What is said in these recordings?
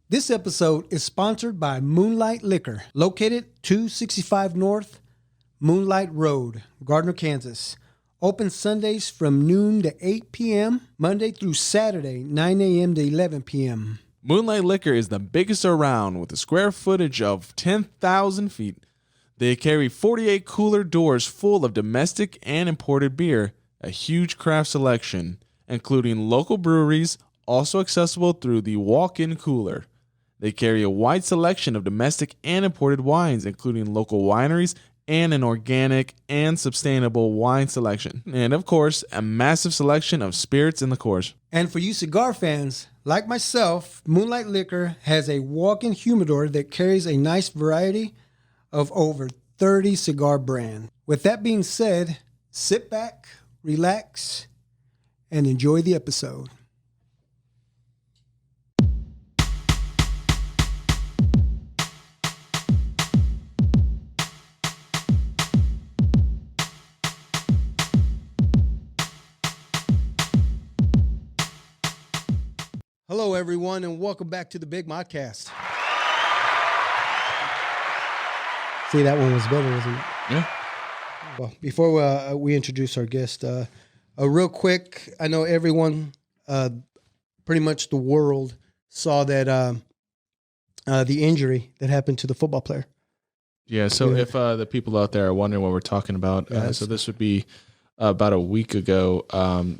This episode is sponsored by Moonlight Liquor, located 265 North Moonlight Road, Gardner, Kansas. Open Sundays from noon to 8 p.m., Monday through Saturday, 9 a.m. to 11 p.m. Moonlight Liquor is the biggest around with a square footage of 10,000 feet. They carry 48 cooler doors full of domestic and imported beer, a huge craft selection, including local breweries, also accessible through the walk-in cooler. They carry a wide selection of domestic and imported wines, including local wineries and an organic and sustainable wine selection. And of course, a massive selection of spirits in the course. And for you cigar fans, like myself, Moonlight Liquor has a walk-in humidor that carries a nice variety of over 30 cigar brands. With that being said, sit back, relax, and enjoy the episode. Hello, everyone, and welcome back to the Big Modcast. See, that one was better, wasn't it? Yeah. Well, before we introduce our guest, real quick, I know everyone, pretty much the world, saw that the injury that happened to the football player. Yeah, so if the people out there are wondering what we're talking about, so this would be about a week ago.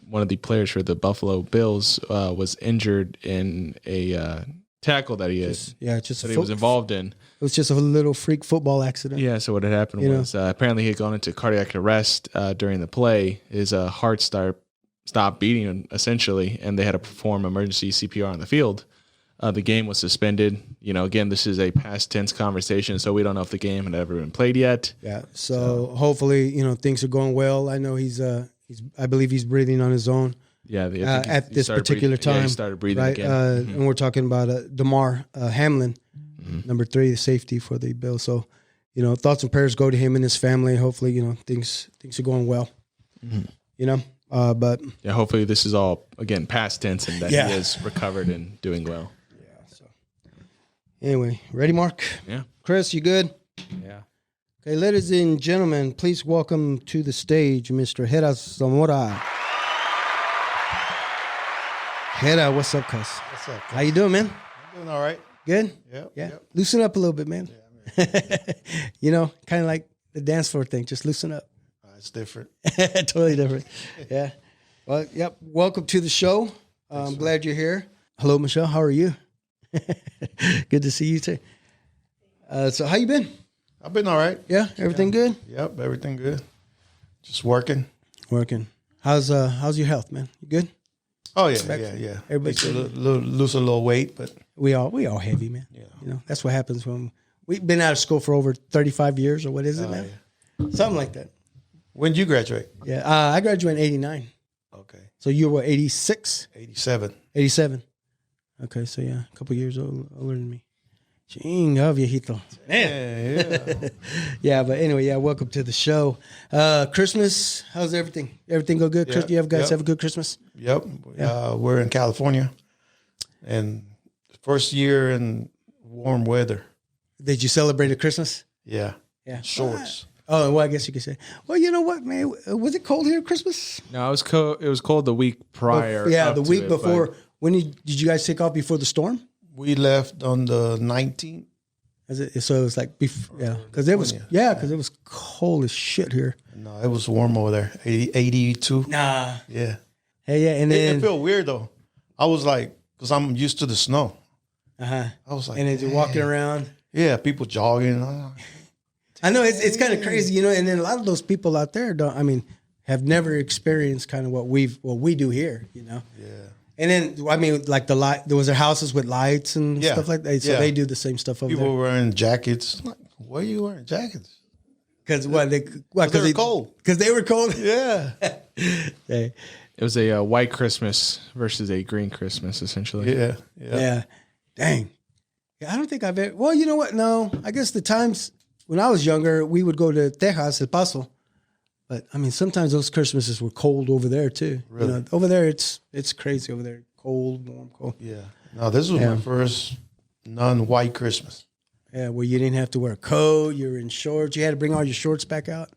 One of the players for the Buffalo Bills was injured in a tackle that he he was involved in. It was just a little freak football accident. Yeah, so what had happened was apparently he had gone into cardiac arrest during the play. His heart stopped beating, essentially, and they had to perform emergency CPR on the field. The game was suspended. You know, again, this is a past tense conversation, so we don't know if the game had ever been played yet. Yeah, so hopefully, things are going well. I know I believe he's breathing on his own. Yeah, at this particular time. Yeah, he started breathing right? again. And we're talking about Damar Hamlin, number 3, the safety for the Bills. So, thoughts and prayers go to him and his family. Hopefully, things are going well. But yeah, hopefully this is all again past tense and that he is recovered and doing well. Yeah. So anyway, ready, Mark? Yeah. Chris, you good? Yeah. Okay, ladies and gentlemen, please welcome to the stage Mr. Gera Zamora. Gera, what's up, cuz? What's up? How you doing, man? I'm doing all right. Good? Yep. Yeah. Yep. Loosen up a little bit, man. Yeah, Kind of like the dance floor thing. Just loosen up. it's different. Totally different. Yeah. Well, yep. Welcome to the show. I'm glad you're here. Hello, Michelle. How are you? Good to see you too. So how you been? I've been all right. Yeah. Everything good? Yep. Everything good. Just working. Working. How's your health, man? You good? Oh yeah. Everybody's lose a little weight, but we all heavy, man. Yeah. That's what happens when we've been out of school for over 35 years, or what is it, man? Yeah. Something like that. When did you graduate? Yeah. I graduated in 89. Okay. So you were 86? 87. 87. Okay, so yeah, a couple years older than me. Chinga, viejito. Yeah. Yeah, but anyway, welcome to the show. Christmas, how's everything? Everything go good? Yep. You guys have a good Christmas? Yep. Yeah. We're in California, and first year in warm weather. Did you celebrate a Christmas? Yeah. Yeah. Shorts. Oh, well, I guess you could say. Well, you know what, man? Was it cold here at Christmas? No, it was cold the week prior. Yeah, up the to week it, before. but When did you guys take off before the storm? We left on the 19th. So it was like, because it was, because it was cold as shit here. No, it was warm over there. 82. Nah. Yeah. Hey, yeah, and then It felt weird though. I was like, because I'm used to the snow. I was like, and then you're walking around. Yeah, people jogging. I know it's kind of crazy, and then a lot of those people out there have never experienced kind of what we do here, Yeah. And then like the light, there was their houses with lights and stuff like that. So they do the same stuff over People there. were wearing jackets. Like, why are you wearing jackets? Because they were cold. Because they were cold. Yeah. Hey. it was a white Christmas versus a green Christmas, essentially. Yeah. Dang. Yeah, I don't think I've ever. Well, you know what? No, I guess the times when I was younger, we would go to Texas, El Paso. But sometimes those Christmases were cold over there too. Really? Over there it's crazy over there. Cold, warm, cold. Yeah. No, this was my first non-white Christmas. Yeah, where you didn't have to wear a coat. You were in shorts. You had to bring all your shorts back out.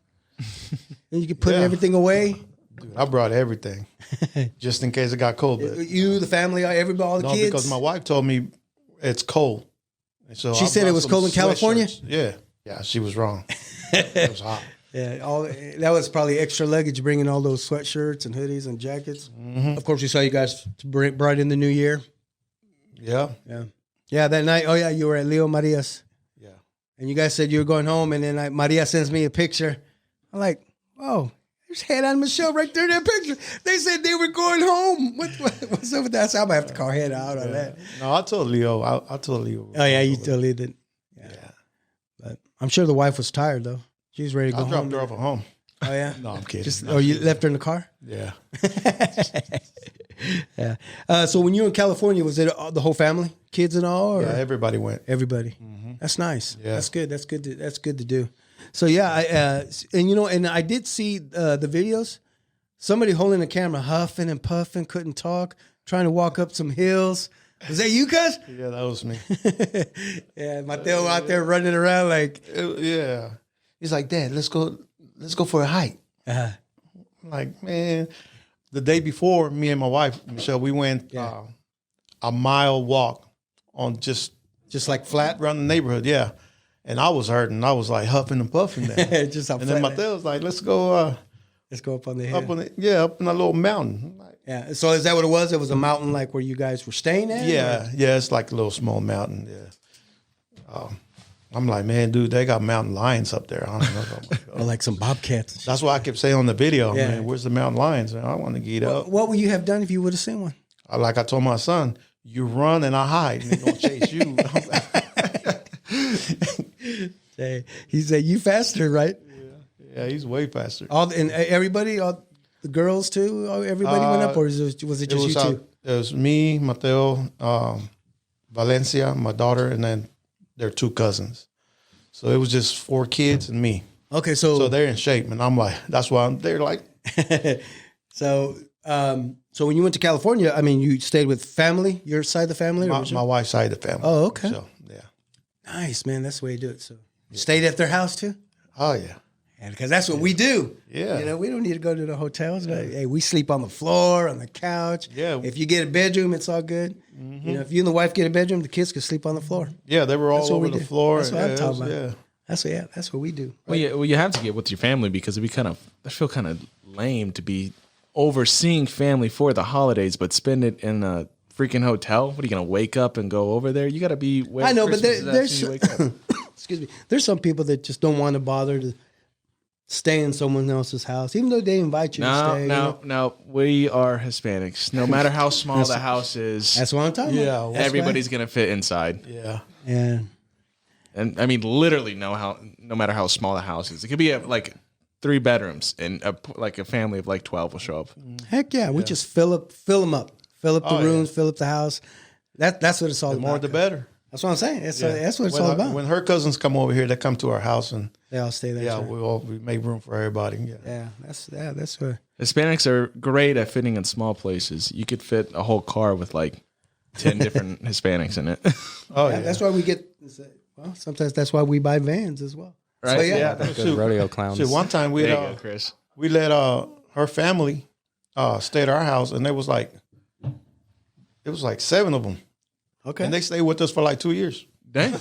And you could put everything away. Dude, I brought everything just in case it got cold. But You, the family, everybody, all the kids. because my wife told me it's cold. And so She I said it brought was some cold in California? sweatshirts. Yeah, she was wrong. It was hot. Yeah, that was probably extra luggage, bringing all those sweatshirts and hoodies and jackets. Mm-hmm. Of course, we saw you guys brought in the new year. Yeah. Yeah, that night. Oh, yeah, you were at Leo Maria's. Yeah. And you guys said you were going home, and then Maria sends me a picture. I'm like, oh, there's Head on Michelle right there in that picture. They said they were going home. What's up with that? So I'm going to have to call Head out on that. No, I told Leo. I told Leo. Oh, yeah, you told Leo that. Yeah. But I'm sure the wife was tired, though. She was ready to go home. I dropped her off at home. Oh, yeah? No, I'm kidding. You left her in the car? Yeah. Yeah. So when you were in California, was it the whole family, kids and all? Or? Yeah, everybody went. Everybody. Mm-hmm. That's nice. Yeah. That's good. That's good to do. So yeah, and I did see the videos. Somebody holding the camera, huffing and puffing, couldn't talk, trying to walk up some hills. Was that you, cuz? Yeah, that was me. Yeah, Mateo out there running around like. Yeah. He's like, Dad, let's go for a hike. Uh-huh. I'm like, man, the day before, me and my wife, Michelle, we went a mile walk on just like flat around the neighborhood. Yeah. And I was hurting. I was like huffing and puffing there. Just and then Mateo was like, let's go up on the hill. up in a little mountain. Like, yeah. So is that what it was? It was a mountain like where you guys were staying at? Yeah. Or? Yeah. It's like a little small mountain. Yeah. I'm like, man, dude, they got mountain lions up there. I don't know. Or like some bobcats. That's why I kept saying on the video, man, where's the mountain lions? Man, I want to get up. What would you have done if you would have seen one? Like I told my son, you run and I hide. And they're going to chase you. He said, you faster, right? Yeah, he's way faster. Everybody, all the girls too, everybody went up, or was it just you two? It was me, Mateo, Valencia, my daughter, and then their two cousins. So it was just 4 kids and me. Okay, so they're in shape, and I'm like, that's why they're like. So when you went to California, I mean, you stayed with family, your side of the family? My wife's side of the family. Oh, okay. So, yeah. Nice, man. That's the way you do it. So you stayed at their house too? Oh, yeah. Because that's what we do. Yeah. We don't need to go to the hotels. But, hey, we sleep on the floor, on the couch. Yeah. If you get a bedroom, it's all good. Mm-hmm. If you and the wife get a bedroom, the kids can sleep on the floor. Yeah, they were all over the floor. That's what I'm talking about. Yeah. That's what we do. Right? Well, you have to get with your family because I feel kind of lame to be overseeing family for the holidays, but spend it in a freaking hotel. What are you going to wake up and go over there? You got to be. I know, but there's excuse me. There's some people that just don't want to bother to stay in someone else's house, even though they invite you to stay. No. We are Hispanics. No matter how small the house is, that's what I'm talking about. Everybody's going to fit inside. Yeah. Yeah. And I mean, literally, no matter how small the house is, it could be like 3 bedrooms, and like a family of like 12 will show up. Heck yeah, we just fill them up, fill up the rooms, fill up the house. That's what it's all about. The more, the better. That's what I'm saying. That's what it's all about. When her cousins come over here, they come to our house and they all stay there. Yeah, we make room for everybody. Yeah, that's what Hispanics are great at fitting in small places. You could fit a whole car with like 10 different Hispanics in it. Oh yeah, that's why we get. Well, sometimes that's why we buy vans as well. Right? So, yeah. Good rodeo clowns. So one time we Chris. We let her family stay at our house, and it was like 7 of them. Okay, and they stayed with us for like 2 years. Dang.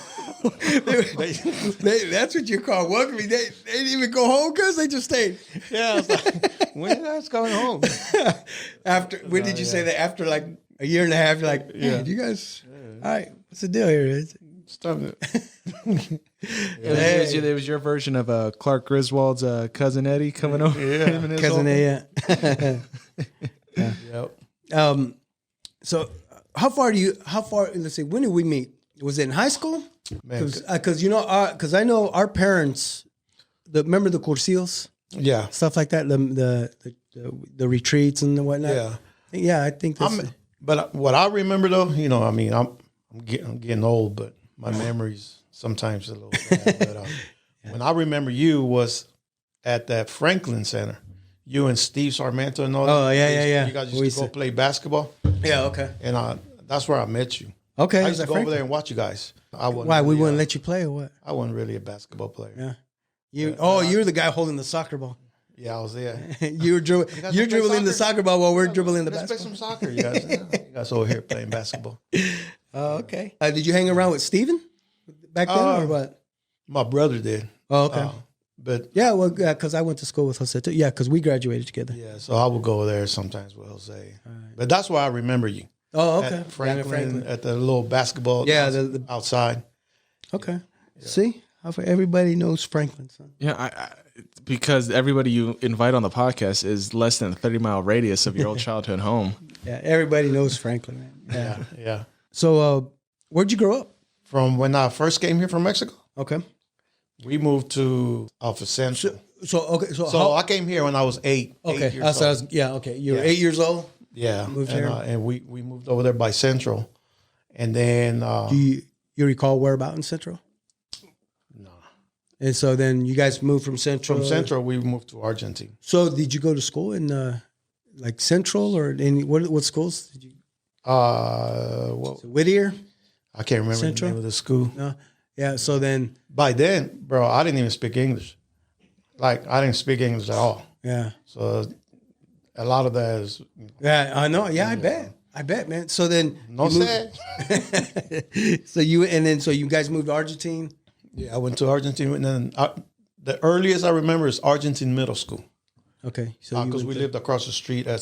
That's what you call welcoming. They didn't even go home because they just stayed. Yeah, I was like, when are you guys going home? When did you say that? After like a year and a half, you're like, hey, you guys, all right, what's the deal here? Stop it. It was your version of Clark Griswold's cousin Eddie coming over. Yeah, cousin Eddie. Yep. So how far? Let's see. When did we meet? Was it in high school? Because I know our parents. Remember the cursillos? Yeah, stuff like that. The retreats and whatnot. Yeah. I think that's. But what I remember though, I'm getting old, but my memories sometimes a little bad. But when I remember you was at that Franklin Center. You and Steve Sarmento and all that. Oh, yeah. You guys used to go play basketball. Yeah, okay. And that's where I met you. Okay. I is used to that go Franklin? over there and watch you guys. Why we wouldn't let you play or what? I wasn't really a basketball player. Yeah. You're the guy holding the soccer ball. Yeah, I was there. You're dribbling the soccer ball while we're dribbling the Let's play basketball. some soccer, you guys. You guys over here playing basketball. Oh, okay. Did you hang around with Steven back then or what? My brother did. Oh, okay. But Yeah, well, because I went to school with Jose too. Yeah, because we graduated together. yeah, so I would go there sometimes with Jose. But that's why I remember you. Oh, okay. At Franklin, at the little basketball outside. Okay. See? Everybody knows Franklin, son. Yeah, because everybody you invite on the podcast is less than a 30-mile radius of your old childhood home. Yeah, everybody knows Franklin, man. Yeah. So, where'd you grow up? From when I first came here from Mexico, Okay. we moved to Alpha Central. So I came here when I was 8. Okay. 8 years old. Okay. You were 8 years old? Yeah. Moved and, here? and we moved over there by Central. And then Do you recall where about in Central? no. And so then you guys moved from Central? From Central, we moved to Argentine. So did you go to school in like Central or in what schools did you? Well, Whittier? I can't remember Central? the name of the school. No. Yeah. So then, By then, bro, I didn't even speak English. Like, I didn't speak English at all. yeah. So a lot of that is Yeah, I know. Yeah, I bet, man. So then, no you sad. so you guys moved to Argentine. Yeah, I went to Argentine, and then the earliest I remember is Argentine Middle School. Okay. So Because we lived across the street at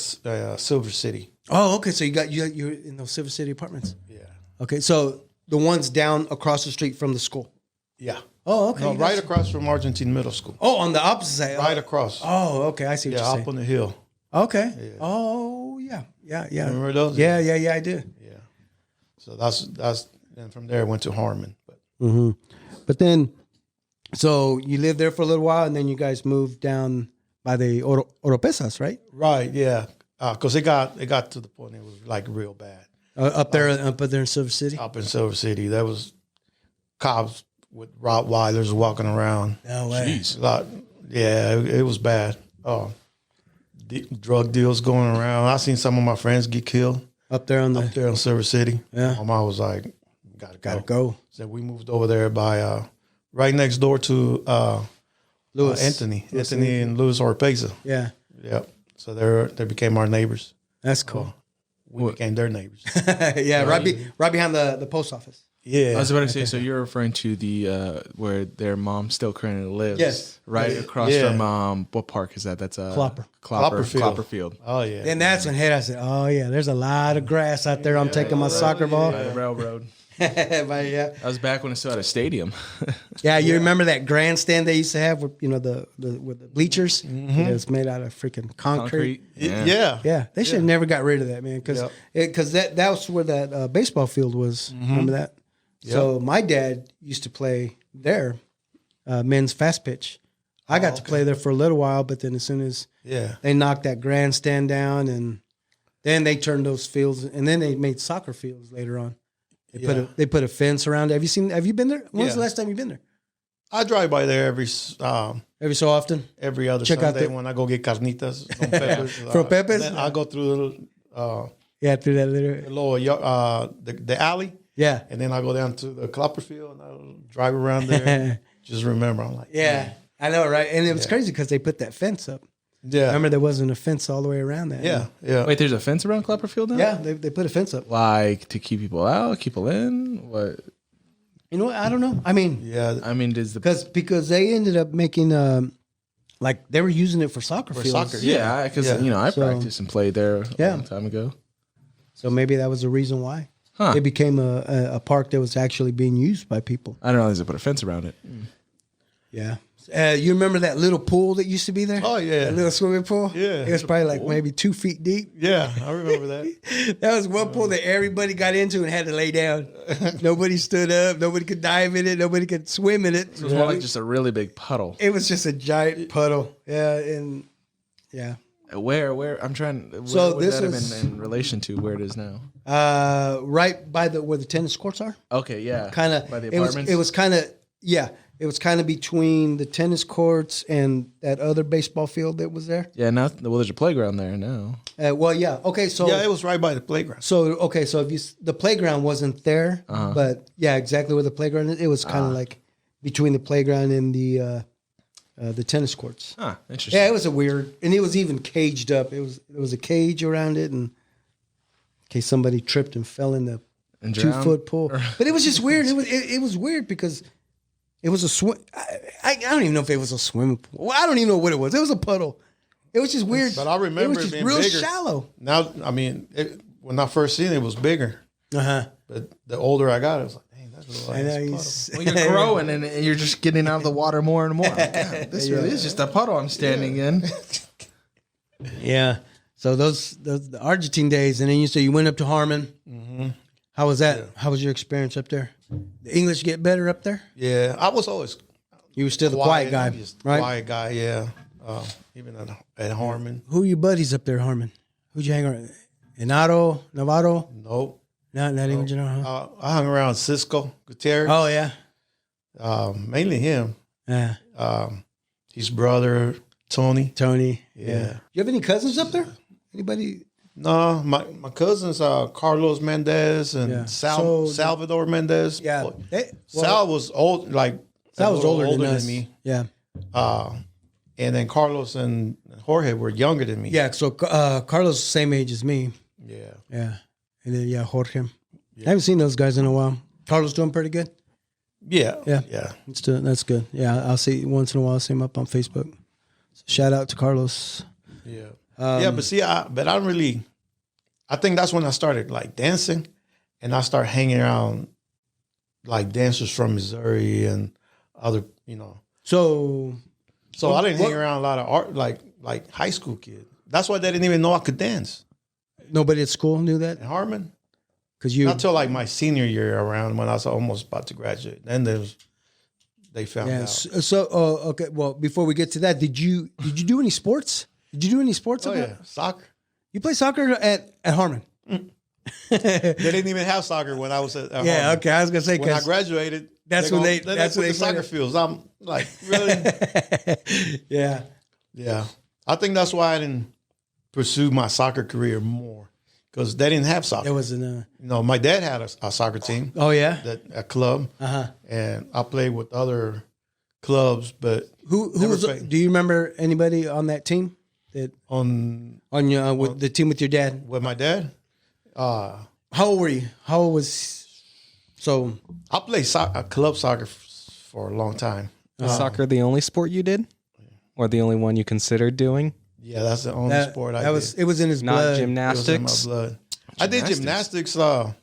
Silver City. Oh, okay. So you're in those Silver City apartments. Yeah. Okay. So the ones down across the street from the school. Yeah. Oh, okay. No, right across from Argentine Middle School. Oh, on the opposite side. Right across. Oh, okay. I see what Yeah, you're up saying. on the hill. Okay. Yeah. Oh, yeah. Remember those? Yeah, I do. Yeah. So that's and from there I went to Harmon. But But then, so you lived there for a little while, and then you guys moved down by the Oropesas, right? right, yeah. Because it got to the point it was like real bad. Up there in Silver City. Up in Silver City, there was cops with Rottweilers walking around. No way. It was bad. Drug deals going around. I seen some of my friends get killed Up there on up there in Silver City. Yeah. My mom was like, gotta go. So we moved over there by right next door to Louis. Anthony and Louis Orpeza. Yeah, Yep. So they became our neighbors. that's cool. We became their neighbors. Yeah, right behind the post office. Yeah. I was about to say, so you're referring to the where their mom still currently lives? Yes. Right across from what park is that? That's Clopperfield. Oh yeah. Then that's when I said, "Oh yeah, there's a lot of grass out there. I'm taking my soccer ball." By the railroad. But yeah, That was back when it still had a stadium. yeah. You remember that grandstand they used to have with the with the bleachers? It was made out of freaking concrete. Yeah. Yeah, they should have never got rid of that, man, because that was where that baseball field was. Remember that? So my dad used to play there, men's fast pitch. I got to play there for a little while, but then as soon as they knocked that grandstand down, and then they turned those fields, and then they made soccer fields later on. They put a fence around it. Have you been there? When's the last time you've been there? I drive by there every so often. Every other Check out Sunday when I go get carnitas from Pepe's. From Pepe's? Then I go through Through that little. the alley. Yeah. And then I go down to the Clopperfield and I'll drive around there. Just remember, I'm like, yeah, I know, right? And it was crazy because they put that fence up. yeah, Remember, there wasn't a fence all the way around that. yeah. Wait, there's a fence around Clopperfield now? Yeah, they put a fence up. Like to keep people out, keep people in? What? You know what? I don't know. I mean, Yeah. I mean, does the because they ended up making like they were using it for soccer fields. soccer, yeah, because I So- practiced and played there a long time ago. So maybe that was the reason why Huh. it became a park that was actually being used by people. I don't know. They put a fence around it. Yeah. You remember that little pool that used to be there? Oh, yeah. That little swimming pool? Yeah. It was probably like maybe 2 feet deep. Yeah, I remember that. That was one pool that everybody got into and had to lay down. Nobody stood up. Nobody could dive in it. Nobody could swim in it. It was more like just a really big puddle. It was just a giant puddle. Yeah, and yeah. Where I'm trying. Where So would this that have is- been in relation to where it is now? Right by where the tennis courts are. Okay, yeah. Kind of by the it was apartments. it was kind of Yeah, it was kind of between the tennis courts and that other baseball field that was there. Yeah, now there's a playground there now. Well, yeah. Okay, so Yeah, it was right by the playground. so if the playground wasn't there, but yeah, exactly where the playground is. It was kind of like between the playground and the tennis courts. Huh, interesting. Yeah, it was a weird, and it was even caged up. It was a cage around it, and in case somebody tripped and fell in the And 2-foot pool. But it was just weird. It was weird because it was a swim. I don't even know if it was a swimming pool. Well, I don't even know what it was. It was a puddle. It was just weird. But I remember it was it just being real bigger. shallow. Now, I mean, when I first seen it, it was bigger. But the older I got, I was like, dang, that's a I know little he's. Well, you're growing and you're just getting out of the water more and more. God, this really is just a puddle I'm standing in. Yeah. So those the Argentine days, and then you say you went up to Harmon. Mm-hmm. How was that? Yeah. How was your experience up there? The English get better up there? Yeah, I was always. You were still the quiet guy, right? Quiet guy, yeah. Even at Harmon. Who are your buddies up there, Harmon? Who'd you hang around? Navarro? Nope. Not even General. Huh? I hung around Cisco Gutierrez. Oh yeah. Mainly him. Yeah. His brother Tony. Yeah. You have any cousins up there? Anybody? No, my cousins are Carlos Mendez and Salvador Mendez. Yeah. Sal was old, like Sal was older than than me. Yeah. And then Carlos and Jorge were younger than me. Yeah. So Carlos same age as me. Yeah. Yeah. And then Jorge. I haven't seen those guys in a while. Carlos doing pretty good. Yeah. That's good. Yeah, I'll see once in a while. I'll see him up on Facebook. So shout out to Carlos. Yeah. But I think that's when I started like dancing, and I started hanging around like dancers from Missouri and other, So I didn't hang around a lot of art, like high school kids. That's why they didn't even know I could dance. Nobody at school knew that? In Harmon? Not till like my senior year around when I was almost about to graduate. Then they found out. So, okay. Well, before we get to that, did you do any sports? Did you do any sports? Oh, yeah. Soccer. You play soccer at Harmon? They didn't even have soccer when I was at Harmon. Yeah, okay. I was going to say, when I graduated, that's when they the soccer fields. I'm like, really? Yeah. Yeah. I think that's why I didn't pursue my soccer career more, because they didn't have soccer. It wasn't. My dad had a soccer team. Oh yeah, a club. And I played with other clubs, but who was? Do you remember anybody on that team that on your with the team with your dad? With my dad. How old were you? How old was? So I played club soccer for a long time. Was soccer the only sport you did, or the only one you considered doing? Yeah, that's the only sport I did. It was in his blood. Not gymnastics. It was in my blood. I did gymnastics. I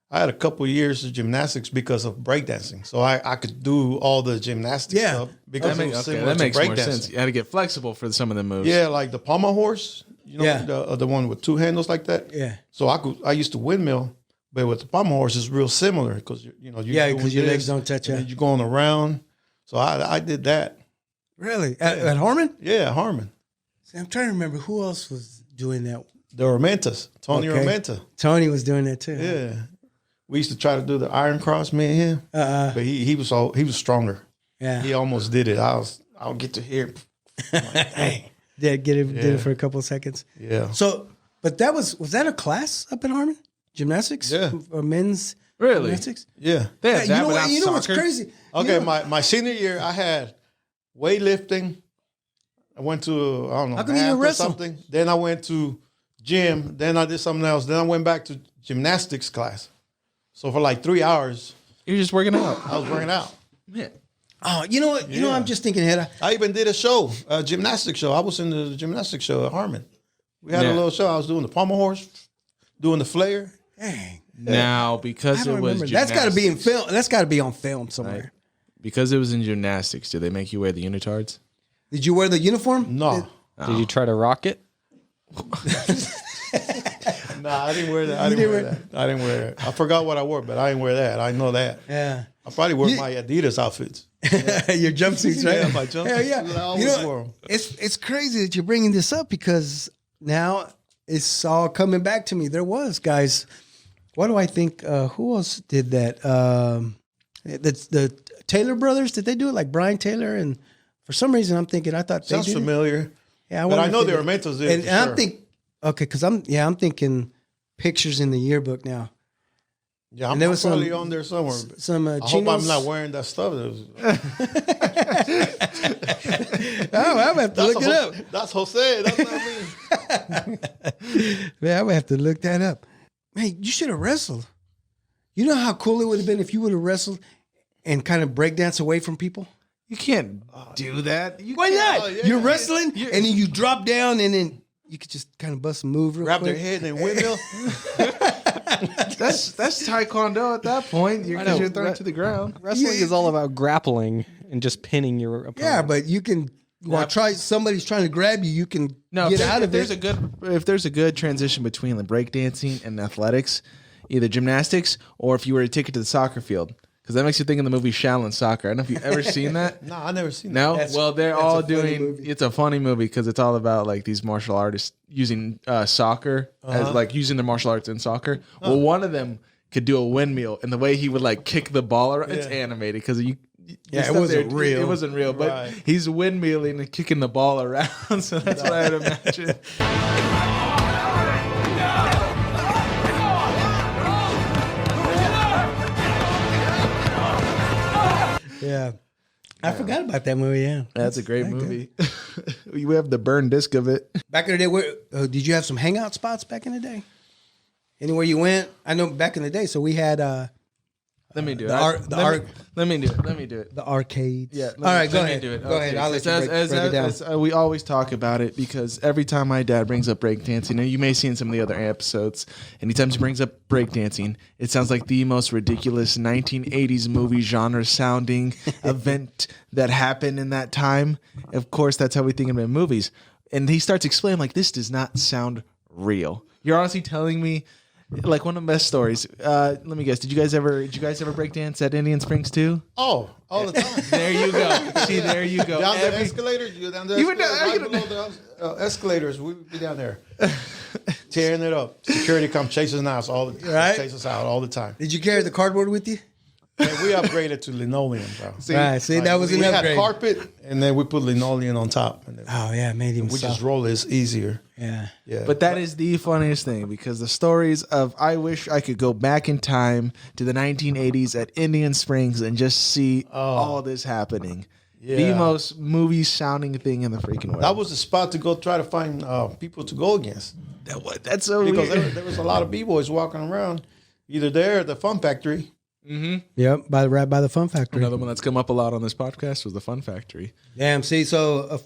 had a couple of years of gymnastics because of breakdancing, so I could do all the gymnastics stuff because that makes more sense. You had to get flexible for some of the moves. Yeah, like the pommel horse. The one with two handles like that. Yeah. So I used to windmill, but with the pommel horse, it's real similar because because your legs don't touch. You're going around. So I did that. Really at Harmon? Yeah, Harmon. See, I'm trying to remember who else was doing that. The Romentas, Tony Romenta. Tony was doing that too. Yeah, we used to try to do the Iron Cross, me and him. But he was stronger. Yeah, he almost did it. I'll get to here. Dang. Did it for a couple of seconds. Yeah. So, but was that a class up in Harmon? Gymnastics? Yeah. Or men's gymnastics? Yeah. You know what's crazy? Okay, my senior year, I had weightlifting. I went to, math or something. Then I went to gym. Then I did something else. Then I went back to gymnastics class. So for like 3 hours. You're just working out. I was working out. Yeah. Oh, you know what? I'm just thinking ahead. I even did a gymnastics show. I was in the gymnastics show at Harmon. We had a little show. I was doing the pommel horse, doing the flare. Dang. Now, because it was gymnastics. That's got to be in film. That's got to be on film somewhere. Right. Because it was in gymnastics, did they make you wear the unitards? Did you wear the uniform? No. Did you try to rock it? Nah, I didn't wear that. I didn't wear it. I forgot what I wore, but I didn't wear that. I know that. Yeah. I probably wore my Adidas outfits. Your jumpsuits, right? Yeah, my jumpsuits. Hell yeah. I always wore them. It's crazy that you're bringing this up because now it's all coming back to me. There was guys. What do I think? Who else did that? The Taylor brothers, did they do it like Brian Taylor? And for some reason, I'm thinking I thought Sounds they did familiar. It. Yeah, But I wonder know if they were Mentos did. And, for and sure. I'm because I'm thinking pictures in the yearbook now. Yeah, and there I'm was probably some- on there somewhere. Some I hope chinos. I'm not wearing that stuff. Oh, I would have to look it up. That's Jose. That's not me. Man, I would have to look that up. Man, you should have wrestled. You know how cool it would have been if you would have wrestled and kind of breakdance away from people? You can't do that. Why not? Oh, yeah. You're wrestling and then you drop down and then you could just kind of bust a move real Grab quick. their head and windmill. That's Taekwondo at that point. I know. You're thrown to the ground. Wrestling is all about grappling and just pinning your opponent. Yeah, but you can try. Somebody's trying to grab you. You can get out of it. If there's a good transition between like breakdancing and athletics, either gymnastics or if you were to take it to the soccer field, because that makes you think of the movie Shaolin Soccer. I don't know if you've ever seen that. No, I never seen No, that. well, they're that's all a funny doing. movie. It's a funny movie because it's all about like these martial artists using soccer as like using their martial arts in soccer. Well, one of them could do a windmill, and the way he would like kick the ball around, it's animated because you. Yeah, it wasn't real. It wasn't real, but Right. he's windmilling and kicking the ball around. So that's what I'd imagine. Yeah. I forgot about that movie, yeah. That's a great movie. We have the burn disc of it. Back in the day, did you have some hangout spots back in the day? Anywhere you went? I know back in the day, so we had Let me do it. Let me do it. Let me do it. the arcades. Yeah. All right, go let me ahead. do it. Go ahead. I'll let you break it down. We always talk about it because every time my dad brings up breakdancing, and you may see in some of the other episodes, anytime he brings up breakdancing, it sounds like the most ridiculous 1980s movie genre sounding event that happened in that time. Of course, that's how we think of it in movies. And he starts explaining like, this does not sound real. You're honestly telling me, like one of the best stories. Let me guess. Did you guys ever break dance at Indian Springs too? Oh, all the time. There you go. See, there you go. Down the escalators. You go down the You went escalators. down- Right below the escalators. We would be down there. Tearing it up. Security come chase us out all the Right. chase us out all the time. Did you carry the cardboard with you? And we upgraded to linoleum, bro. Right. See, that was we an had upgrade. carpet, and then we put linoleum on top, and then Oh yeah, made him we soft. just roll it. It's easier. Yeah. Yeah, But that is the funniest thing because the stories of I wish I could go back in time to the 1980s at Indian Springs and just see all this happening. The Yeah. most movie sounding thing in the freaking world. that was the spot to go try to find people to go against, That's so because weird. there was a lot of b-boys walking around, either there or the Fun Factory. Yep. Right by the Fun Factory. Another one that's come up a lot on this podcast was the Fun Factory. Damn. See, so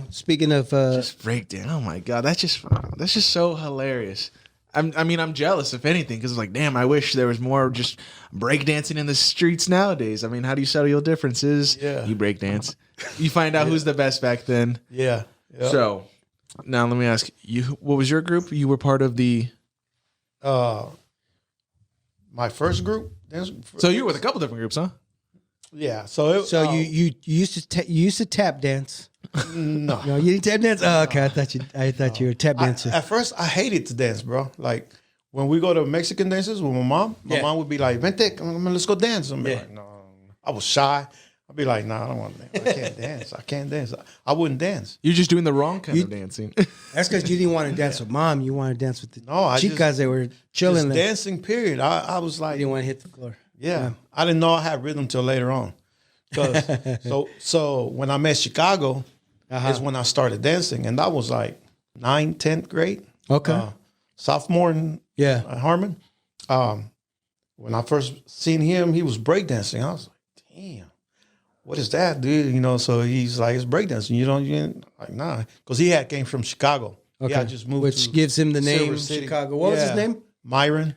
speaking of Just breakdown. Oh my god, that's just so hilarious. I'm jealous if anything because it's like, damn, I wish there was more just breakdancing in the streets nowadays. I mean, how do you settle your differences? Yeah. You breakdance. You find out who's the best back then. Yeah. Yep. So now let me ask you, what was your group? You were part of the. My first group. So you were with a couple different groups, huh? Yeah. So you used to tap dance. no. No, you didn't tap dance. Oh, okay. I thought you were a tap dancer. At first, I hated to dance, bro. Like when we go to Mexican dances with my mom would be like, "Vente, let's go dance." I'm like, no. I was shy. I'd be like, "No, I don't want to dance. I can't dance. I can't dance. I wouldn't dance." You're just doing the wrong kind of dancing. That's because you didn't want to dance with mom. You wanted to dance with the No, I chicas just- that were chilling. This There. dancing period. I was like, You didn't want to hit the floor. yeah. I didn't know I had rhythm till later on. 'Cause- so when I met Chicago, is when I started dancing, and that was like 9th, 10th grade. Okay. Sophomore in Yeah. Harmon. When I first seen him, he was breakdancing. I was like, damn, what is that, dude? So he's like, it's breakdancing. You ain't like, nah. Because he came from Chicago. Okay. Yeah, I just moved Which to gives him the name Silver City. Chicago. What was his Yeah. name? Myron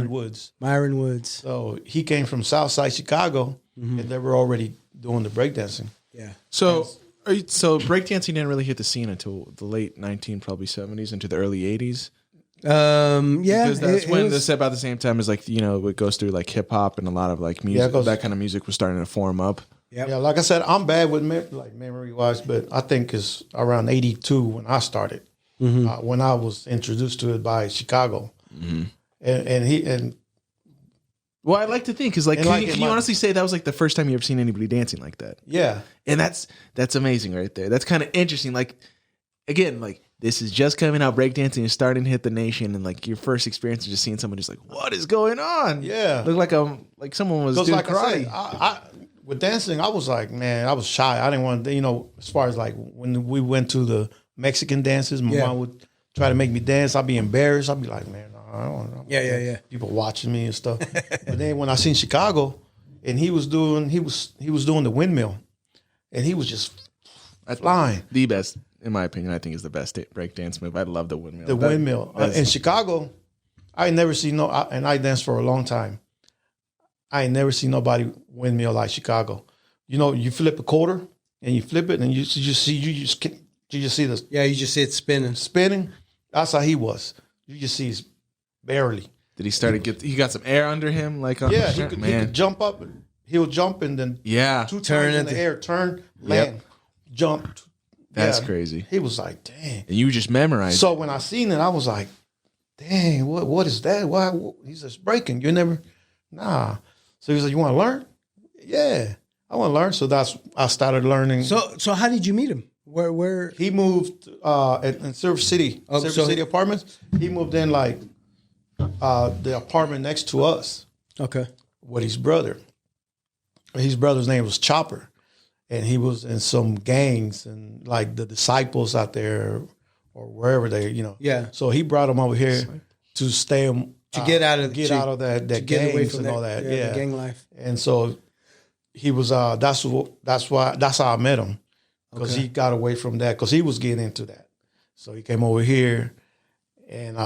Woods. Myron Woods. So he came from Southside Chicago, and they were already doing the breakdancing. Yeah. So breakdancing didn't really hit the scene until the late 1970s into the early 80s. Yeah. Because that's it when was- this about the same time as like it goes through like hip hop and a lot of like music. Yeah, it goes- that kind of music was starting to form up. Yep. Yeah, like I said, I'm bad with memory wise, but I think it's around 82 when I started. When I was introduced to it by Chicago, and Well, I like to think because, like, And, can, like, you, in can you my- honestly say that was like the first time you ever seen anybody dancing like that? Yeah. And that's amazing right there. That's kind of interesting. Like, again, like this is just coming out. Breakdancing is starting to hit the nation, and like your first experience is just seeing someone just like, what is going on? Yeah. Look like someone was Because doing like karate. I with dancing, I was like, man, I was shy. I didn't want to, as far as like when we went to the Mexican dances, my mom would try to make me dance. I'd be embarrassed. I'd be like, man, no, I don't know. Yeah. People watching me and stuff. But then when I seen Chicago, and he was doing the windmill, and he was just flying. The best, in my opinion, I think is the best break dance move. I love the windmill. The windmill in Chicago, I ain't never seen and I danced for a long time. I ain't never seen nobody windmill like Chicago. You flip a quarter and you flip it, and you just see the Yeah, you just see it spinning. spinning. That's how he was. You just see his barely. Did he start to get? He got some air under him, like on Yeah, the he could jump up. He'll jump and then Yeah, two Turn turns in the into- air, turn, land, jump. that's Yeah. crazy. He was like, dang. And you just memorized. So when I seen it, I was like, dang, what is that? Why? He says, breaking. You never, nah. So he was like, you want to learn? Yeah, I want to learn. So I started learning. So how did you meet him? Where? He moved in Silver City, City Apartments. He moved in like the apartment next to us Okay. with his brother. His brother's name was Chopper, and he was in some gangs and like the disciples out there or wherever they, Yeah. So he brought him over here to stay To get out of that to get gangs away from and all that. the Yeah, gang life. and so he was. That's how I met him, because he got away from that, because he was getting into that. So he came over here and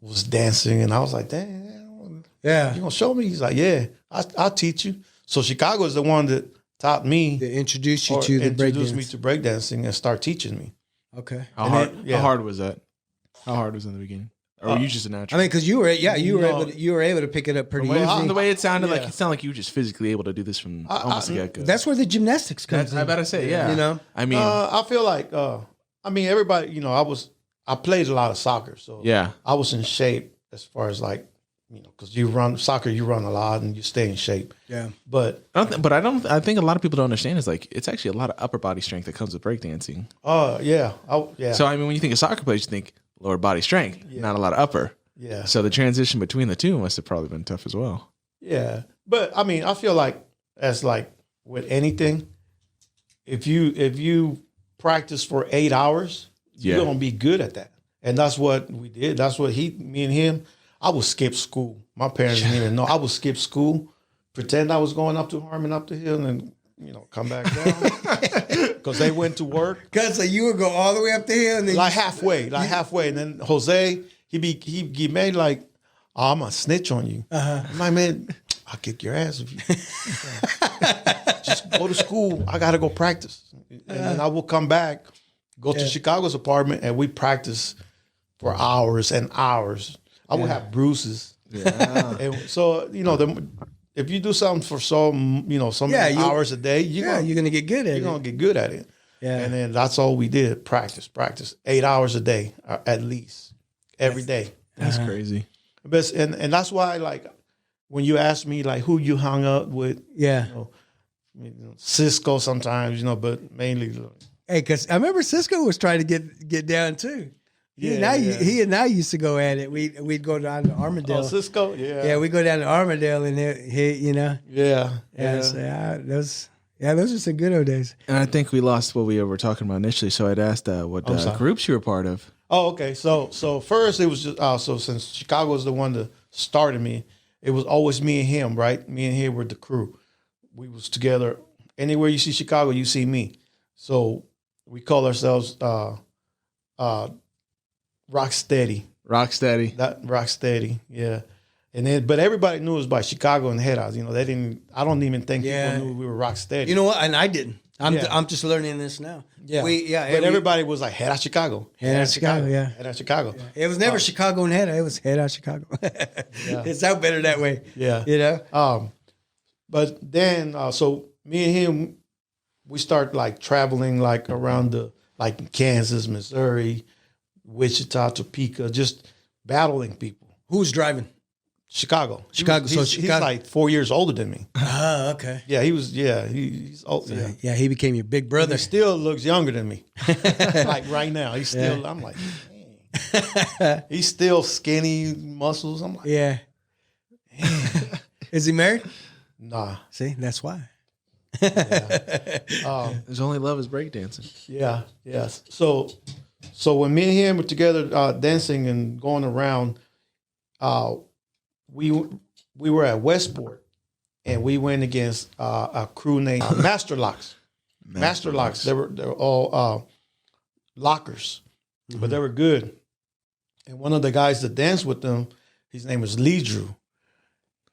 was dancing, and I was like, "Dang, Yeah. you gonna show me?" He's like, "Yeah, I'll teach you." So Chicago is the one that taught me, They introduced you or to the introduced me breakdance. to breakdancing and start teaching me. Okay. how hard was that? How hard was it in the beginning? Or were you just a I natural? mean, because you were No. able to pick it up pretty The way I- easy. The way it sounded Yeah. it sounded like you were just physically able to do this from almost the get go. That's where the gymnastics comes in. I better say, yeah. You know? I mean, I feel like, everybody, I played a lot of soccer, so yeah. I was in shape as far as like, because you run a lot and you stay in shape. Yeah. But I think a lot of people don't understand is like it's actually a lot of upper body strength that comes with breakdancing. yeah. So I mean, when you think of soccer players, you think lower body strength, not a lot of upper. Yeah. So the transition between the two must have probably been tough as well. Yeah. But I mean, I feel like as like with anything, if you practice for 8 hours, you're gonna be good at that. And that's what we did. That's what me and him, I would skip school. My parents didn't even know. I would skip school, pretend I was going up to Harmon up the hill, and come back down. Because they went to work. Because you would go all the way up the hill and then Like halfway. And then Jose, he made like, oh, I'm gonna snitch on you. I'm like, man, I'll kick your ass if you just go to school. I gotta go practice. And then I will come back, go to Chicago's apartment, and we practice for hours and hours. I would have bruises. Yeah. And so, if you do something for so many hours a day, you're gonna get good at it. gonna get good at it. Yeah. And then that's all we did. Practice. 8 hours a day, at least, every day. That's crazy. But and that's why, like, when you ask me like who you hung up with, Yeah. Cisco sometimes, but mainly. Hey, because I remember Cisco was trying to get down too. He and I used to go at it. We'd go down to Armadale. Oh, Cisco, yeah, Yeah, we go down to Armadale and hit, yeah. So, those are some good old days. And I think we lost what we were talking about initially. So I'd asked what sorry. groups you were part of. Oh, okay. So first it was just so since Chicago was the one that started me, it was always me and him, right? Me and him were the crew. We was together. Anywhere you see Chicago, you see me. So we call ourselves Rock Steady. Rocksteady. That Rock Steady, yeah. And then, but everybody knew it was by Chicago and Head House. They didn't. I don't even think people knew we were Rock Steady. You know what? And I didn't. Yeah. I'm just learning this now. Yeah, But everybody was like Head Out Chicago. Head Out Chicago, yeah. Head Out Chicago. It was never Chicago and Head. It was Head Out Chicago. It's out better that way. Yeah. But then, so me and him, we start like traveling like around like Kansas, Missouri, Wichita, Topeka, just battling people. Who's driving? Chicago. Chicago. He's Chicago. like 4 years older than me. Oh, okay. Yeah, he was. Yeah, he's old. Yeah. Yeah, he became your big brother. He still looks younger than me. Like right now, he's still. I'm like, dang. He's still skinny, muscles. I'm like, Yeah. Is he married? nah. See, that's why. There's only love is breakdancing. Yeah, yes. So when me and him were together dancing and going around, we were at Westport, and we went against a crew named Master Locks. Master Locks. They were all lockers, but they were good. And one of the guys that danced with them, his name was Lee Drew,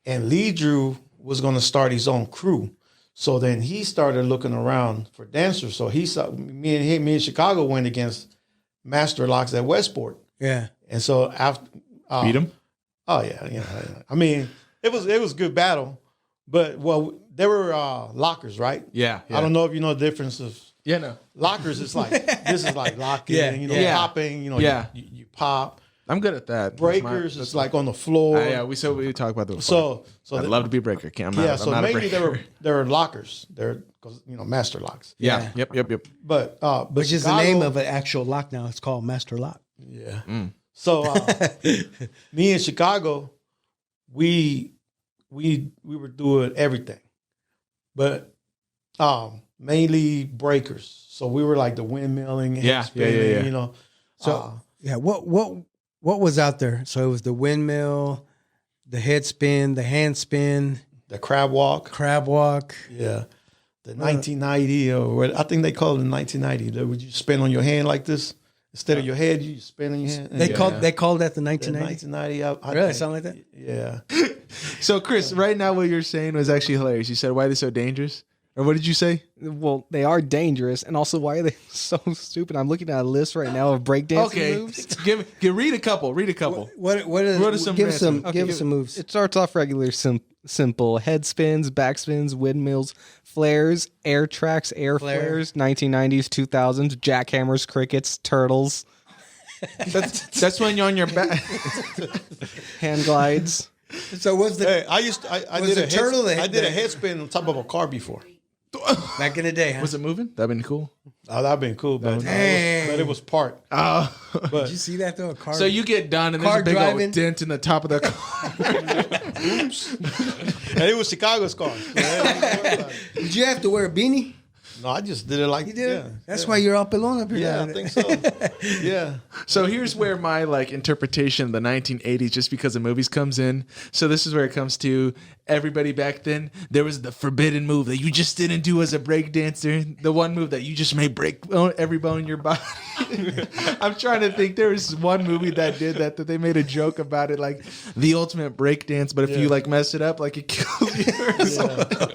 and Lee Drew was going to start his own crew. So then he started looking around for dancers. So he saw me and Chicago went against Master Locks at Westport. Yeah. And so after Beat him? oh yeah. I mean, it was a good battle, but they were lockers, right? Yeah. I don't know if you know the difference of Yeah, no. lockers. Is like this is like locking, Yeah. popping, Yeah. you pop. I'm good at that. Breakers is like on the floor. Yeah, we talk about that before. So I'd love to be a breaker. I'm not, so I'm not a mainly breaker. there were lockers. They're master locks. Yeah. Yep. But Which is the name of an actual lock now. It's called Master Lock. Yeah. So me in Chicago, we were doing everything, but mainly breakers. So we were like the windmilling, head spinning, you know. So yeah, what was out there? So it was the windmill, the head spin, the hand spin, the crab walk. Yeah. The 1990 or what I think they call it the 1990. Would you spin on your hand like this? Instead of your head, you spin on your hand. They called that the 1990. 1990. Really? Something like that? Yeah. So, Chris, right now what you're saying was actually hilarious. You said, why are they so dangerous? Or what did you say? Well, they are dangerous, and also why are they so stupid? I'm looking at a list right now of breakdancing moves. Read a couple. What are some give random- some okay, give some moves. It starts off regular, simple head spins, back spins, windmills, flares, air tracks, air flares, 1990s, 2000s, jackhammers, crickets, turtles, That's when you're on your back. hand glides. So what's the Hey, I Was did the turtle I did a head spin on top of a car before. back in the day? Huh? Was it moving? That'd been cool. Oh, that'd been cool, but it was part. Did you see that though? A car. So you get done and there's Car a big driving. old dent in the top of the car. And it was Chicago's car. Did you have to wear a beanie? No, I just did it like You did yeah. it. That's why you're up alone up here. Yeah, I think so. Yeah. So here's where my interpretation of the 1980s, just because of movies, comes in. So this is where it comes to everybody back then. There was the forbidden move that you just didn't do as a break dancer. The one move that you just may break every bone in your body. I'm trying to think. There was one movie that did that they made a joke about it, like the ultimate break dance. But if you mess it up, it kills you. Or something.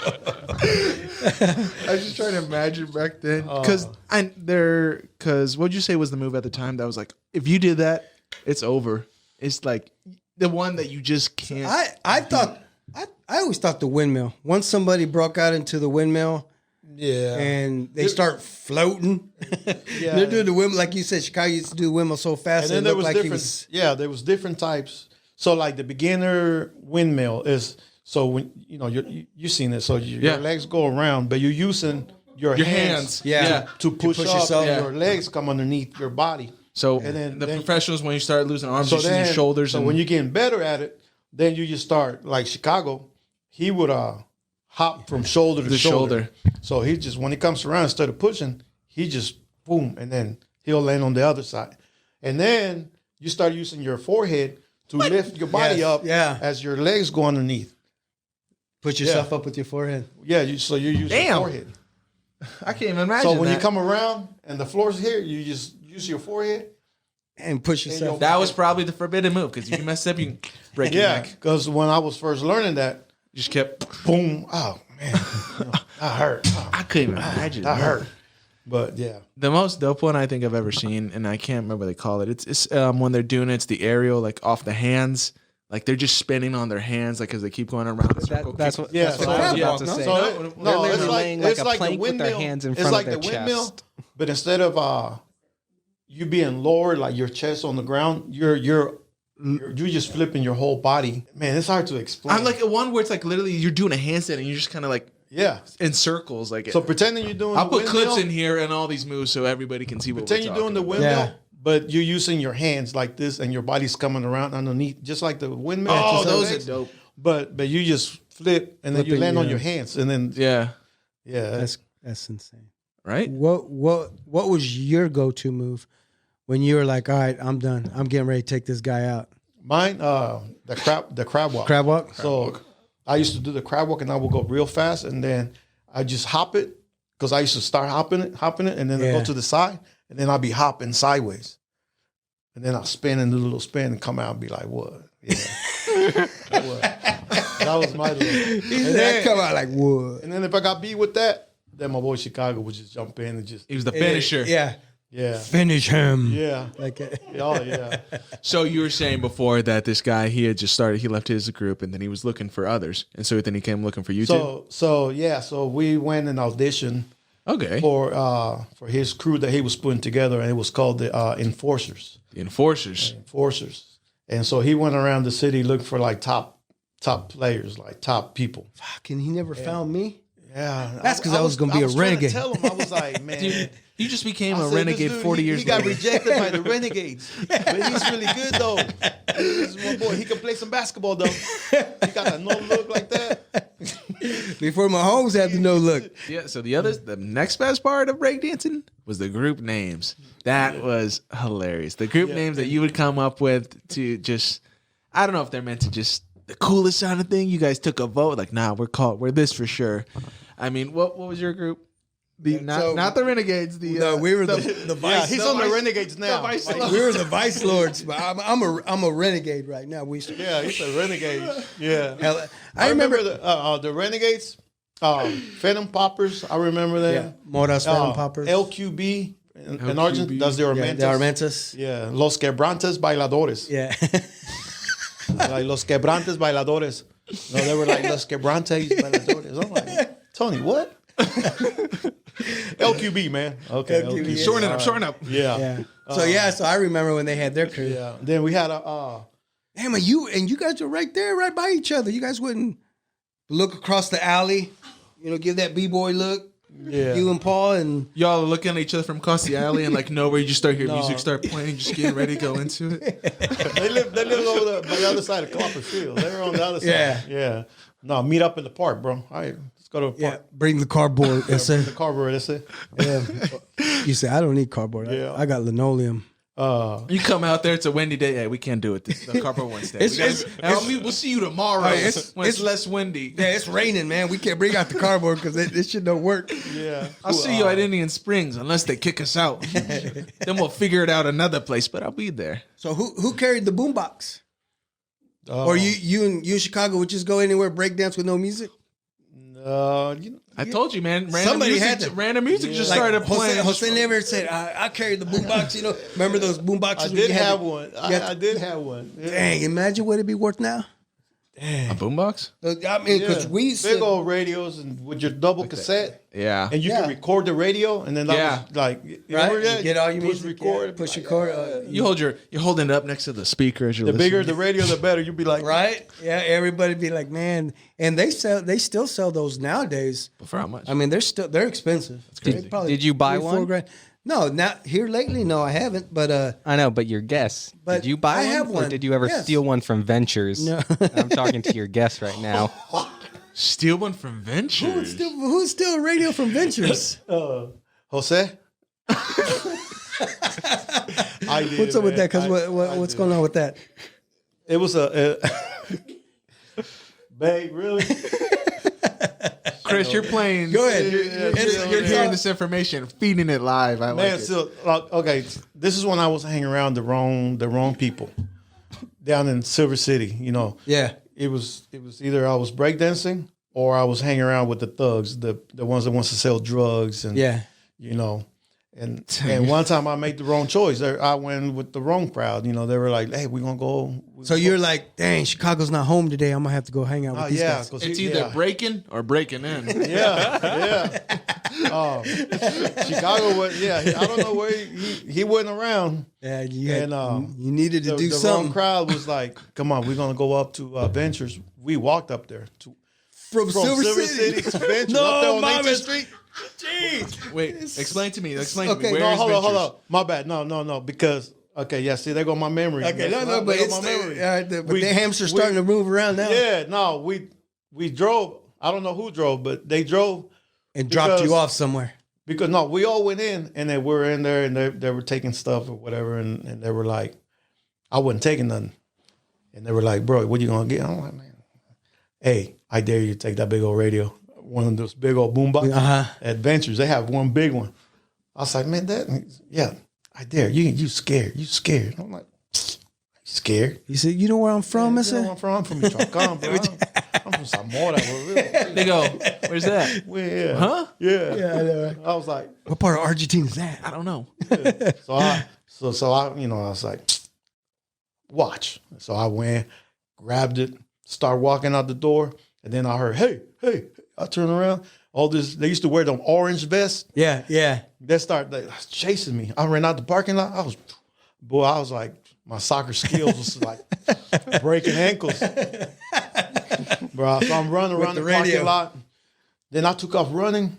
I was just trying to imagine back then, because what'd you say was the move at the time that was like, if you did that, it's over. It's like the one that you just can't. I always thought the windmill. Once somebody broke out into the windmill, Yeah. and they start floating. Yeah. They're doing the windmill like you said. Chicago used to do the windmill so fast. And then it there looked was like he different. There was different types. So like the beginner windmill is when you've seen it. So your legs go around, but you're using your hands. To push up, yourself. and your legs come underneath your body. So And then- the then- professionals, when you start losing arms, So you're using your shoulders. So when you're getting better at it, then you just start like Chicago. He would hop from shoulder to shoulder. So he just when he comes around instead of pushing, he just boom, and then he'll land on the other side. And then you start using your forehead to lift your body up as your legs go underneath. put yourself up with your forehead. Yeah, so you're using your forehead. I can't even imagine. So when you come around and the floor's here, you just use your forehead. And push yourself. that was probably the forbidden move, because if you mess up, you can break your Yeah, neck. because when I was first learning that, You just kept. boom, oh man, that hurt. Oh, I couldn't even imagine. that hurt. But yeah. The most dope one I think I've ever seen, and I can't remember what they call it. It's when they're doing it's the aerial, like off the hands. Like they're just spinning on their hands, like as they keep going around. That's what Yeah, I was crab about walk, to no? say. So No, it- no, no, they're it's laying like like a plank with their hands in front of their chest. but instead of you being lower, like your chest on the ground, you're you're just flipping your whole body. Man, it's hard to explain. I'm like one where it's like literally you're doing a handstand and you're just kind of like in circles. Like So pretending you're doing. I'll the put clips windmill, in here and all these moves so everybody can see what Pretend we're you're talking doing the about. windmill, Yeah. but you're using your hands like this, and your body's coming around underneath, just like the windmill. Oh, just like those legs. are dope. But you just flip, and then you Flipping, land on yeah. your hands, and then Yeah. That's insane. Right? What was your go-to move when you were like, all right, I'm done. I'm getting ready to take this guy out? mine, the crab walk. Crab walk? So I used to do the crab walk, and I would go real fast, and then I just hop it because I used to start hopping it, and then I Yeah. go to the side, and then I'll be hopping sideways, and then I'll spin and do a little spin and come out and be like, "What?" Yeah, that was my little. He said, I come out like wood. And then if I got beat with that, then my boy Chicago would just jump in and just He was the finisher. Yeah. yeah, Finish him. yeah, Like oh yeah. So you were saying before that this guy, he had just started, he left his group and then he was looking for others. And so then he came looking for you too? So we went and auditioned Okay. for his crew that he was putting together, and it was called the Enforcers. The Enforcers. And so he went around the city looking for like top players, like top people. fuck, and he never found me. Yeah, That's 'cause I was gonna be a trying to renegade. Tell him, I was like, man. Dude, you just became I a said, renegade this dude, 40 years He got later. rejected by the Renegades, but he's really good though. This is my boy. He can play some basketball though. He got a no look like that. Before Mahomes had the no look. Yeah, so the next best part of breakdancing was the group names. That was hilarious. The group names that you would come up with to just, I don't know if they're meant to just the coolest sounding thing. You guys took a vote, like, nah, we're this for sure. I mean, what was your group? Not the Renegades. No, we were the Yeah, vice. he's on the Renegades now. Vice Like, Lords. We were the vice lords, but I'm a renegade right now. yeah, he's a Renegade. Yeah, Hell, I remember the Renegades, Phantom Poppers. I remember them. yeah, Moras Phantom Poppers. LQB in Argentina. That's the Yeah, Armentas. the Armentas. Yeah, Los Quebrantes Bailadores. Yeah. Like Los Quebrantes Bailadores. No, they were like Los Quebrantes Bailadores. I'm like, Tony, what? LQB, man. Okay, LQB, LQB. yeah. Shorten up. Yeah. Yeah. So I remember when they had their crew. Yeah. Then we had a Damn, you guys were right there, right by each other. You guys wouldn't look across the alley, give that b-boy look. yeah. You and Paul and Y'all are looking at each other from across the alley and like nowhere you just start hearing music start playing, just getting ready to go into it. They live over by the other side of Copper Field. They were on the other side. Yeah. Yeah. No, meet up in the park, bro. All right, let's go to the park. bring the cardboard. That's it. The cardboard, that's it. Yeah. You say I don't need cardboard. Yeah. I got linoleum. You come out there, it's a windy day. Hey, we can't do it. The cardboard won't stay. We'll see you tomorrow when it's less windy. Yeah, it's raining, man. We can't bring out the cardboard because this shit don't work. Yeah. I'll see you at Indian Springs unless they kick us out. Then we'll figure it out another place, but I'll be there. So who carried the boombox? Or you in Chicago would just go anywhere, break dance with no music? I told you, man. Somebody had to. Random music just Like started playing. Jose never said, I carried the boombox. Remember those boomboxes? I where you did had have to- one. Yeah. I did have one. Yeah. Dang, imagine what it'd be worth now. A boombox? I mean, because we used big to, old radios and with your double cassette, Yeah. and you Yeah. can record the radio, and then that Yeah. was like, you right? remember that? You get all your push music, record, push like, record. You're holding it up next to the speaker as you're The listening. bigger the radio, the better. You'd be like, right? Yeah, everybody be like, man, and they still sell those nowadays. But for how much? I mean, they're expensive. crazy. They're probably Did you buy 3-4 one? grand. No, not here lately. No, I haven't. But I know, but your guess. But Did you buy I one? have Or one. did you ever Yes. steal one from Ventures? No. I'm talking to your guess right now. Steal one from Ventures. who's still a radio from Ventures? Jose. I did, What's up with man. that? Because I what's did. going on with that? It was a babe, really. Chris, you're playing. Go ahead. You're hearing this information, feeding it live. I like Man, it. still okay. This is when I was hanging around the wrong people down in Silver City. Yeah. It was either I was breakdancing or I was hanging around with the thugs, the ones that wants to sell drugs and Yeah. And one time I made the wrong choice. I went with the wrong crowd. You know, they were like, "Hey, we're gonna go." So you're like, "Dang, Chicago's not home today. I'm gonna have to go hang out with these guys." It's either breaking or breaking in. Yeah. Chicago was. Yeah, I don't know where he wasn't around. Yeah, you needed to do the something. wrong crowd was like, "Come on, we're gonna go up to Ventures." We walked up there from Silver City to Ventures. No, up there on Mama. 18th Street. Jeez. Wait, explain to me. Where No, is hold Ventures? on. My bad. No. Because see, there go my memory. Okay, but We- the hamster's starting to move around now. Yeah, no, we drove. I don't know who drove, but they drove And dropped you off somewhere. because no, we all went in and they were in there and they were taking stuff or whatever, and they were like, I wasn't taking nothing, and they were like, "Bro, what you gonna get?" I'm like, "Man, hey, I dare you to take that big old radio, one of those big old boomboxes." Adventures, they have one big one. I was like, "Man, I dare you. You scared? I'm like, scared? He said, "You know where I'm from, Yeah, Mister?" I'm from Michoacán, bro. I'm from Zamora. They go, where's that? Yeah. Huh? Yeah. Yeah, I know. I was like, What part of Argentina is that? I don't know. so I, I was like, watch. So I went, grabbed it, started walking out the door, and then I heard, hey. I turned around. All this, they used to wear them orange vests. Yeah. They chasing me. I ran out the parking lot. I was like, my soccer skills was like breaking ankles. Bro, so I'm running around the parking lot. Then I took off running,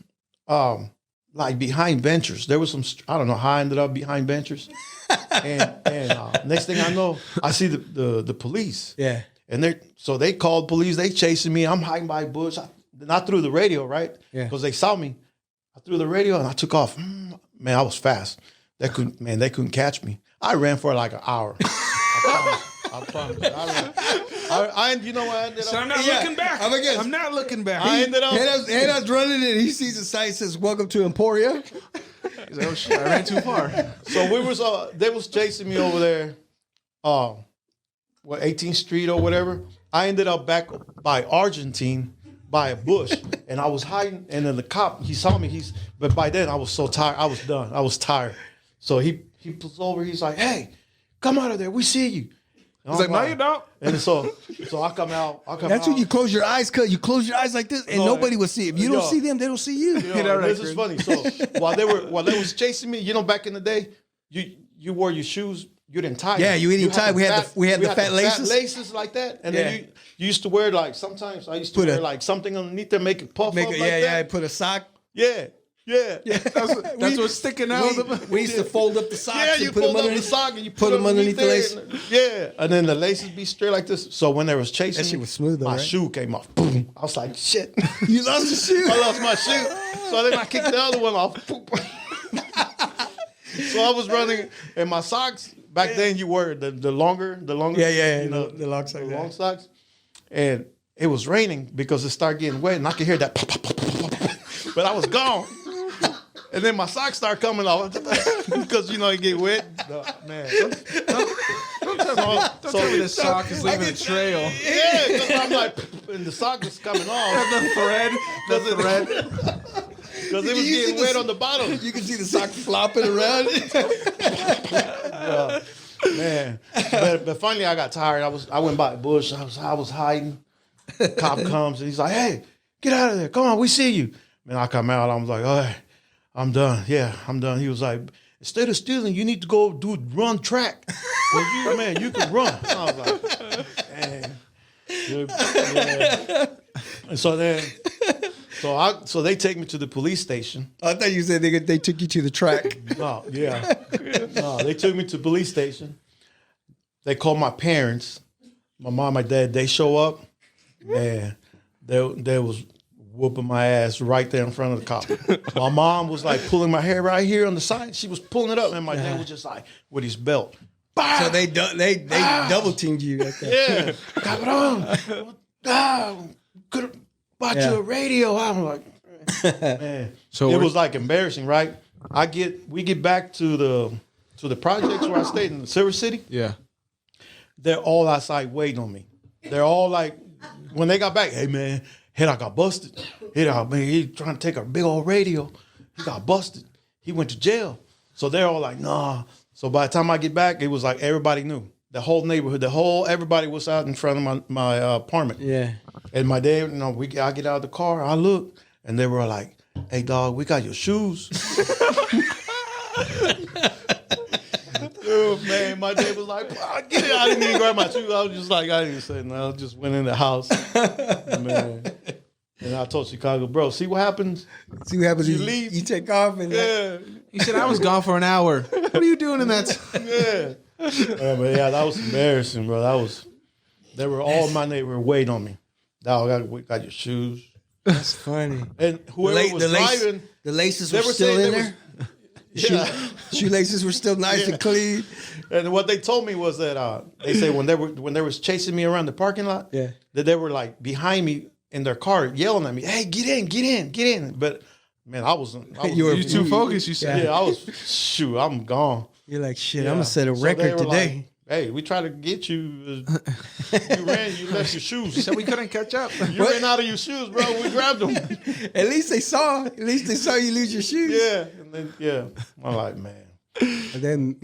like behind Ventures. There was some, I don't know how I ended up behind Ventures. and next thing I know, I see the police. Yeah. And they called police. They chasing me. I'm hiding by a bush. Then I threw the radio, right? Yeah. Because they saw me. I threw the radio and I took off. Man, I was fast. They couldn't catch me. I ran for like an hour. I promise. You know what I ended up? So I'm not looking back. I'm not looking back. I ended up. Hannah's running and he sees a sign that says, "Welcome to Emporia." He's like, oh shit, I ran too far. So they was chasing me over there, 18th Street or whatever. I ended up back by Argentine by a bush, and I was hiding. And then the cop, he saw me. But by then I was so tired. I was done. I was tired. So he pulls over. He's like, "Hey, come out of there. We see you." And He's like, no, you don't. And so I come out. That's when you close your eyes. You close your eyes like this, and nobody will see it. If you don't see them, they don't see you. This is funny. So while they was chasing me, back in the day, you wore your shoes. You didn't tie. Yeah, you didn't tie. We had the fat laces. Laces like that, and then you used to wear like sometimes I used to wear like something underneath there, make it puff up like that. Yeah. Put a sock. Yeah. That's what's sticking out. We used to fold up the socks. Yeah, and you put them fold up the underneath. sock and you put them underneath the lace. And then the laces be straight like this. So when they was chasing, That shit was smooth though, my right? shoe came off. Boom! I was like, shit. You lost your shoe. I lost my shoe. So then I kicked the other one off. So I was running, and my socks back then you wore the longer. Yeah. You know, The long socks. the long socks, and it was raining because it started getting wet, and I could hear that. But I was gone. And then my socks start coming off because it get wet. Man, Don't tell me the sock is leaving a trail. yeah, because I'm like, and the sock is coming off. The thread. Because it was getting wet on the bottom. You can see the sock flopping around. Man, but finally I got tired. I went by a bush. I was hiding. Cop comes and he's like, "Hey, get out of there! Come on, we see you." Man, I come out. I was like, "All right, I'm done. Yeah, I'm done." He was like, "Instead of stealing, you need to go run track. Well, you can run." I was like, "Man." Yeah. And so then, so they take me to the police station. I thought you said they took you to the track. No, yeah. No, they took me to the police station. They called my parents. My mom, my dad, they show up. Man, they was whooping my ass right there in front of the cop. My mom was like pulling my hair right here on the side. She was pulling it up, and my dad was just like with his belt. Bah! So they double teamed you right there. Yeah. Cabrón. Could have bought you a radio. I'm like, man. So it was like embarrassing, right? We get back to the projects where I stayed in Silver City. Yeah. They're all outside waiting on me. They're all like, when they got back, "Hey man, Hera got busted. He trying to take a big old radio. He got busted. he went to jail. So they're all like, nah. So by the time I get back, it was like everybody knew. The whole neighborhood, everybody was out in front of my apartment. Yeah. And my dad, I get out of the car, I look, and they were like, hey, dog, we got your shoes. Oh, man, my dad was like, get it. I didn't even grab my shoes. I was just like, I didn't say nothing. I just went in the house. Man. And I told Chicago, bro, see what happens? See what happens? You You leave. You take off and He said, I was gone for an hour. What are you doing in that? But yeah, that was embarrassing, bro. They were all in my neighborhood waiting on me. Dog, we got your shoes. That's funny. And whoever was driving, the laces they were were still saying in they there. yeah. Shoelaces were still nice and clean. And what they told me was that they say when they was chasing me around the parking lot, Yeah. that they were like behind me in their car yelling at me, "Hey, get in!" But man, I was You too focused, you said. yeah, I was I'm gone. You're like, shit, Yeah. I'm gonna set a So they record were today. like, hey, we tried to get you. You ran. You left your shoes. So we couldn't catch up. You ran out of your shoes, bro. We grabbed them. At least they saw you lose your shoes. Yeah, and then I'm like, man. But then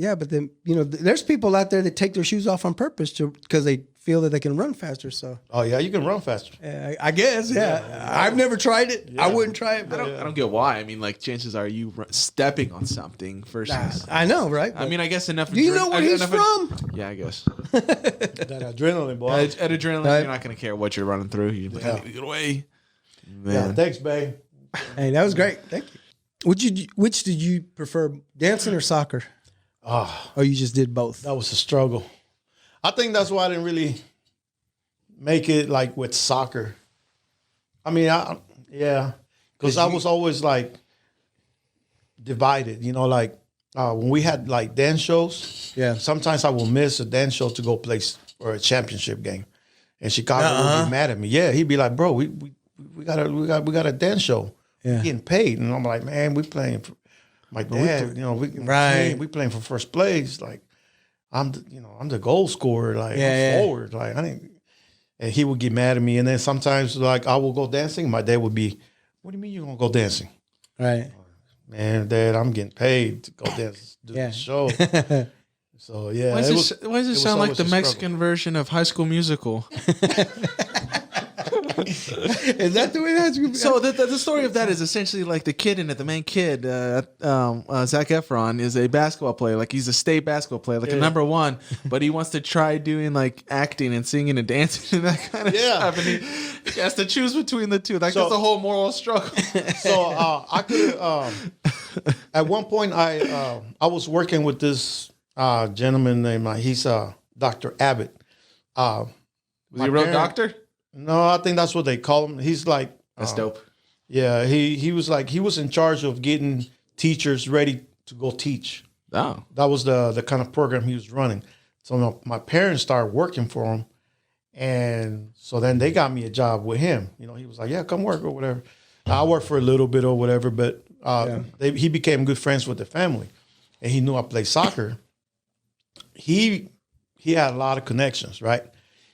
there's people out there that take their shoes off on purpose because they feel that they can run faster. So Oh yeah, you can run faster. I guess, yeah. I've never tried it. I wouldn't try it. But I don't get why. I mean, like, chances are you stepping on something versus. I know, right? I mean, I guess enough. Do you know where he's from? Yeah, I guess. That adrenaline, boy. At adrenaline, you're not going to care what you're running through. You're like, I need to get away. Yeah, Man. thanks, babe. Hey, that was great. Thank you. Which did you prefer, dancing or soccer? Or you just did both? That was a struggle. I think that's why I didn't really make it like with soccer. I mean, because I was always like divided. Like when we had like dance shows. Yeah. Sometimes I will miss a dance show to go play for a championship game, and Chicago would be mad at me. Yeah, he'd be like, "Bro, we got a dance show. Yeah. We're getting paid," and I'm like, "Man, we playing for my dad. We playing for first place. Like, I'm the goal scorer. Like, I'm forward. Like, I didn't." And he would get mad at me, and then sometimes like I will go dancing. My dad would be, "What do you mean you gonna go dancing?" Right. Man, Dad, I'm getting paid to go dance, do the show. So yeah, Why does it sound like always the a Mexican version of High School Musical? Is that the way that's? So the story of that is essentially like the kid in it. The main kid, Zac Efron, is a basketball player. Like he's a state basketball player, like a number one. But he wants to try doing like acting and singing and dancing and that kind of stuff. And he has to choose between the two. Like that's the whole moral struggle. So I could. At one point, I was working with this gentleman named he's Dr. Abbott. Was he a real doctor? No, I think that's what they call him. He's like That's dope. Yeah, he was in charge of getting teachers ready to go teach. Oh, That was the kind of program he was running. So my parents started working for him, and so then they got me a job with him. He was like, "Yeah, come work or whatever." I worked for a little bit or whatever, but he became good friends with the family, and he knew I played soccer. He had a lot of connections, right?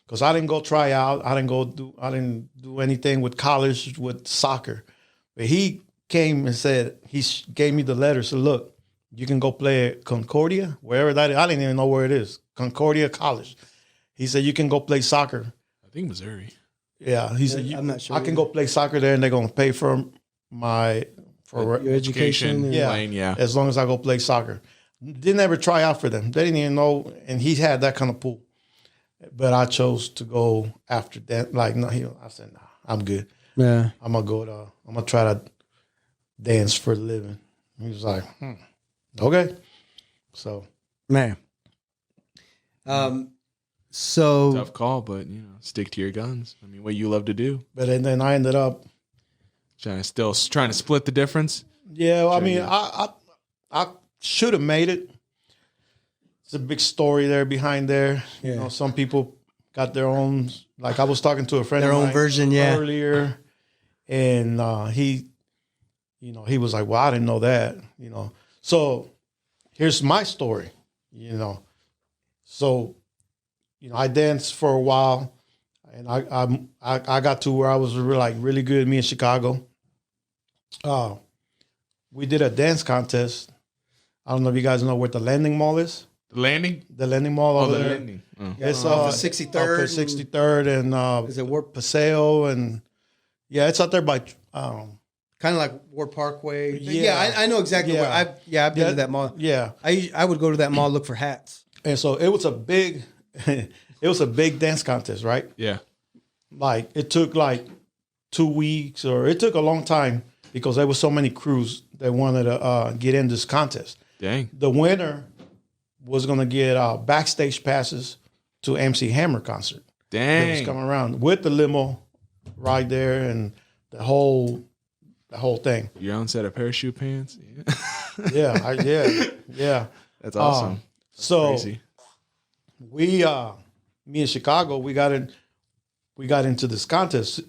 Because I didn't go try out. I didn't do anything with college with soccer. But he came and said, he gave me the letter. Said, "Look, you can go play at Concordia, wherever that is." I didn't even know where it is. Concordia College. He said, "You can go play soccer." I think Missouri. Yeah. He said, I'm not sure "I can go play soccer there, and they're going to pay for Your education. And, Yeah. as long as I go play soccer." Didn't ever try out for them. They didn't even know. And he had that kind of pool. But I chose to go after that. Like, no, I said, "Nah, I'm good. Yeah. I'm gonna try to dance for a living." He was like, "Okay." So, Man. So Tough call, but stick to your guns. I mean, what you love to do. but then I ended up. Trying to split the difference. Yeah, I mean, I should have made it. It's a big story there behind there. Yeah. Some people got their own. Like I was talking to a friend Their of own mine version, yeah. earlier, and he was like, "Well, I didn't know that." So here's my story. So I danced for a while, and I got to where I was really good. Me in Chicago. we did a dance contest. I don't know if you guys know where the landing mall is. The landing? The landing mall over there. Landing. Oh. It's off of 63rd off of and- 63rd and Is it Warp? Paseo and it's out there by Kind of like Ward Parkway. Yeah. I know exactly Yeah. where. I've been to that mall. yeah. I would go to that mall look for hats. And so it was a big dance contest, right? Yeah. Like it took like 2 weeks or it took a long time because there was so many crews that wanted to get in this contest. Dang. The winner was going to get backstage passes to MC Hammer concert. That was Dang. coming around with the limo right there and the whole thing. Your own set of parachute pants? Yeah, yeah. That's awesome. So Crazy. we, me in Chicago, we got into this contest.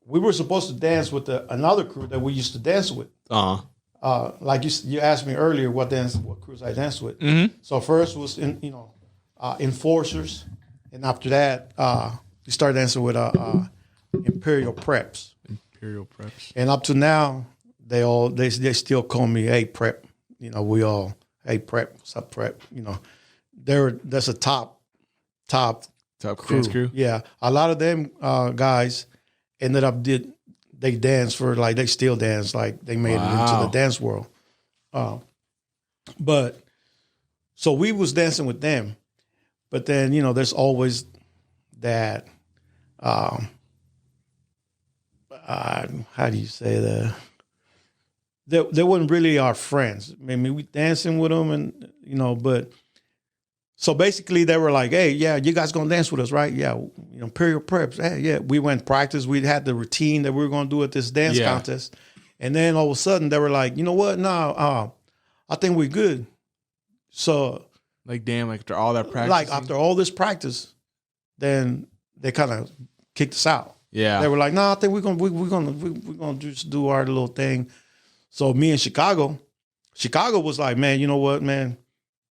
We were supposed to dance with another crew that we used to dance with. Like you asked me earlier, what crews I danced with. Mm-hmm. So first was Enforcers, and after that, we started dancing with Imperial Preps. Imperial Preps. And up to now, they still call me Hey Prep. We all Hey Prep, what's up Prep? That's a top Dance crew? Yeah, a lot of them guys ended up they dance for like they still dance like they made it into the dance world. But so we was dancing with them, but then there's always that. How do you say that? They weren't really our friends. I mean, we dancing with them, and but. So basically, they were like, "Hey, yeah, you guys gonna dance with us, right? Yeah, Imperial Preps. Hey, yeah." We went practice. We had the routine that we were gonna do at this dance contest, and then all of a sudden, they were like, "You know what? No, I think we're good." So, Like, damn, like after all that practice. like after all this practice, then they kind of kicked us out. Yeah. They were like, "No, I think we're gonna just do our little thing." So me in Chicago was like, "Man, you know what, man?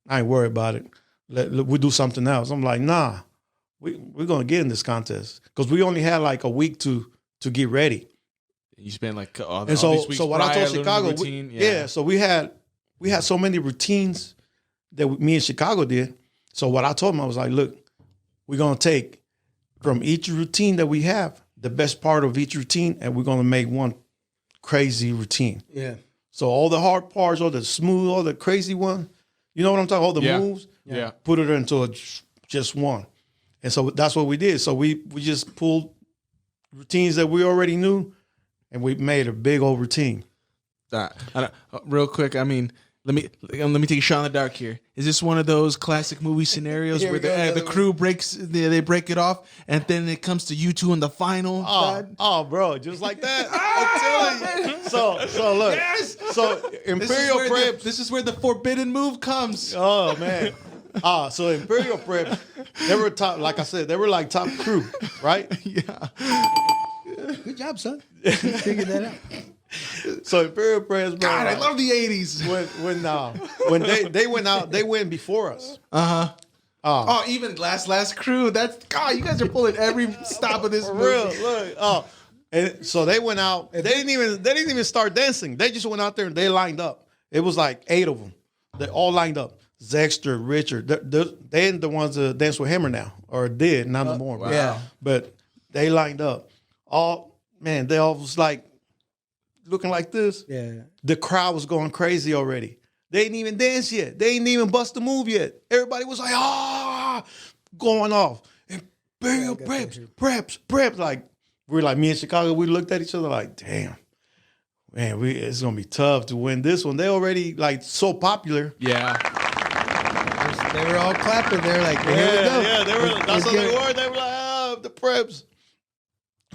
I ain't worried about it. We do something else." I'm like, "Nah, we're gonna get in this contest because we only had like a week to get ready." You spent like all And so these weeks what I prior told learning Chicago, the routine. so we had so many routines that me and Chicago did. So what I told them, I was like, "Look, we're gonna take from each routine that we have the best part of each routine, and we're gonna make one crazy routine." Yeah. So all the hard parts, all the smooth, all the crazy one, you know what I'm talking? All the Yeah. moves, Yeah. put it into just one. And so that's what we did. So we just pulled routines that we already knew, and we made a big old routine. Real quick, I mean, let me take a shot in the dark here. Is this one of those classic movie scenarios Here where we go, the crew they break it off, and then it comes to you two in the final? Oh, bro, just like that. I'm telling you. So look. Yes! So Imperial Preps. This is where the forbidden move comes. Oh man. So Imperial Preps, they were top, like I said, they were like top crew, right? Yeah. Good job, son. You figured that out. So Imperial Preps, bro. God, I love the 80s. When they went out, they went before us. Oh, even last crew. That's God. You guys are pulling every stop of this For movie. real, look. And so they went out. They didn't even start dancing. They just went out there and they lined up. It was like 8 of them. They all lined up. Zexter, Richard. They ain't the ones that dance with Hammer now, or did, not no more. Wow. Yeah. But they lined up. They all was like looking like this. Yeah. The crowd was going crazy already. They didn't even dance yet. They didn't even bust a move yet. Everybody was like, going off. Imperial Preps. Like, we're like, me in Chicago, we looked at each other like, damn, man, it's going to be tough to win this one. They already like so popular. Yeah. They were all clapping. They're like, here we go. Yeah, that's what they were. They were like, the Preps.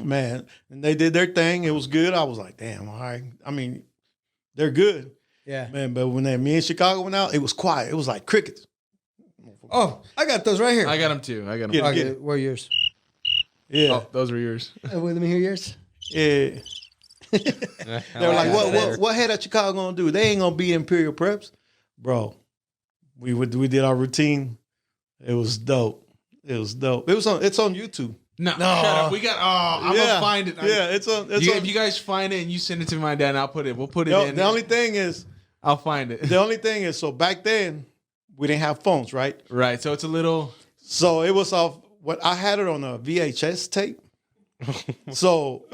Man, and they did their thing. It was good. I was like, damn, all right. I mean, they're good. Yeah. Man, but when me and Chicago went out, it was quiet. It was like crickets. Oh, I got those right here. I got them too. Get Okay, get it. where are yours? Yeah. Oh, those were yours. Let me hear yours. Yeah. They were like, what head of Chicago gonna do? They ain't gonna beat Imperial Preps. Bro, we did our routine. It was dope. It's on YouTube. No, shut up. We got. Oh, I'm gonna find it. If you guys find it and you send it to my dad, and I'll put it. We'll put it in. The only thing is, I'll find it. the only thing is, so back then we didn't have phones, right? Right. So it's a little. So it was off. What I had it on a VHS tape. So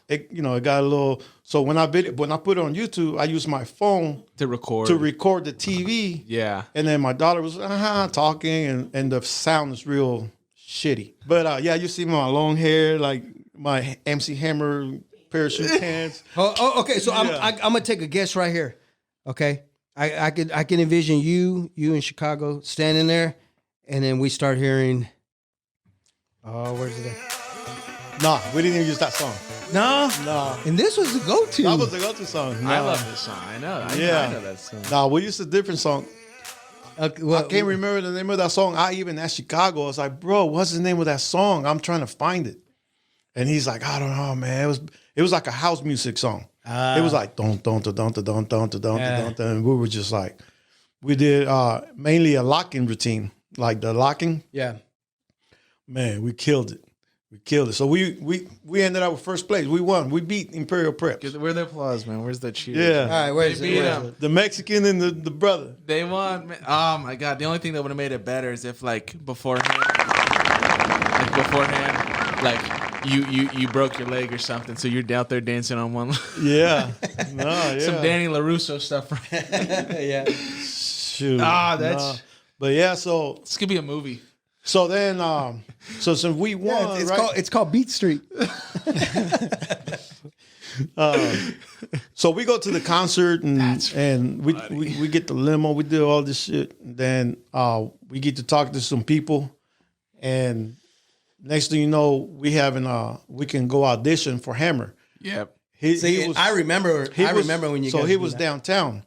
it got a little. So when I put it on YouTube, I used my phone To record. the TV. Yeah. And then my daughter was talking, and the sound is real shitty. But you see my long hair, like my MC Hammer parachute pants. Okay. So I'm gonna take a guess right here. Okay, I can envision you in Chicago standing there, and then we start hearing. Oh, where's it at? Nah, we didn't even use that song. No. And this was the go-to. That was the go-to song. I love this song. I know. I know that song. Nah, we used a different song. Okay, I can't remember the name of that song. I even asked Chicago. I was like, bro, what's the name of that song? I'm trying to find it. And he's like, I don't know, man. It was like a house music song. It was like don don don don don don don don, and we were just like, we did mainly a locking routine, like the locking. Yeah. Man, we killed it. So we ended up with first place. We won. We beat Imperial Preps. Where's the applause, man? Where's the cheers? Yeah. All right, where's They beat it? him. The Mexican and the brother. They won. Man. Oh my god! The only thing that would have made it better is if beforehand, you broke your leg or something, so you're out there dancing on one. Yeah. No, yeah. Some Danny LaRusso stuff. Yeah. Shoot. That's. But yeah, so This could be a movie. so then so since we won, It's called Beat Street. So we go to the concert and we get the limo, we do all this shit. And then we get to talk to some people, and next thing you know, we can go audition for Hammer. Yep. I remember when you. So guys he did was that. downtown.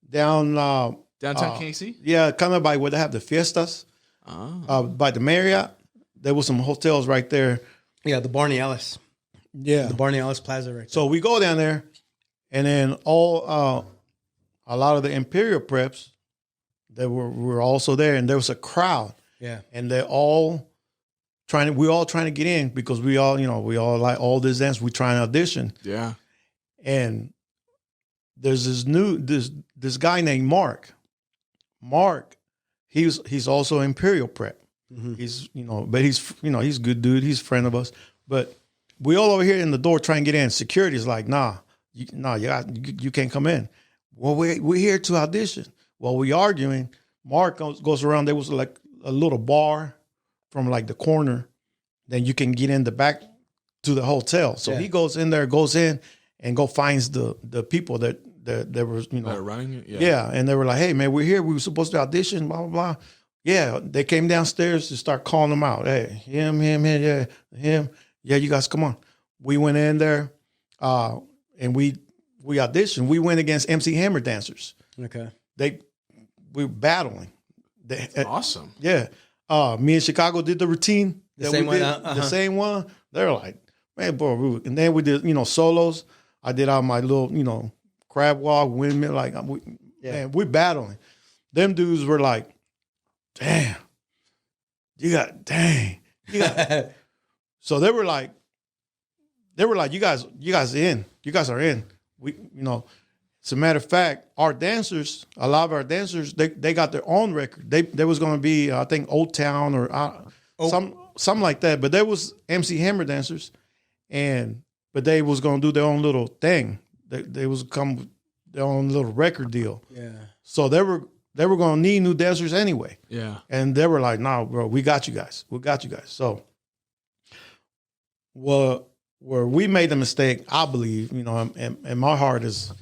Downtown Casey. Yeah, kind of by where they have the fiestas. By the Marriott. There was some hotels right there. Yeah, the Barney Ellis. Yeah. The Barney Ellis Plaza right there. So we go down there, and then a lot of the Imperial Preps that were also there, and there was a crowd. Yeah. And we're all trying to get in because we all like all this dance. We try and audition. Yeah. And there's this guy named Mark. Mark, he's also Imperial Prep. Mm-hmm. He's he's a good dude. He's a friend of us. But we all over here in the door trying to get in. Security's like, you can't come in. Well, we're here to audition. Well, we arguing. Mark goes around. There was like a little bar from like the corner. Then you can get in the back to the hotel. So he goes in, and finds the people that was That are running it? Yeah, and they were like, hey, man, we're here. We were supposed to audition, blah, blah, blah. Yeah, they came downstairs to start calling them out. Hey, him, yeah, him. Yeah, you guys, come on. We went in there, and we auditioned. We went against MC Hammer dancers. Okay. We were battling. Awesome. Yeah. Me and Chicago did the routine. The same one? The same one. They were like, man, bro. And then we did, solos. I did all my little, crab walk, windmill. Like, man, we're battling. Them dudes were like, damn. You got. So they were like, you guys in. You guys are in. As a matter of fact, a lot of our dancers, they got their own record. They was going to be, I think, Old Town or something like that. But there was MC Hammer dancers, but they was going to do their own little thing. They was come with their own little record deal. Yeah. So they were going to need new dancers anyway. Yeah. And they were like, "No, bro, we got you guys. So, where we made the mistake, I believe, and my heart is,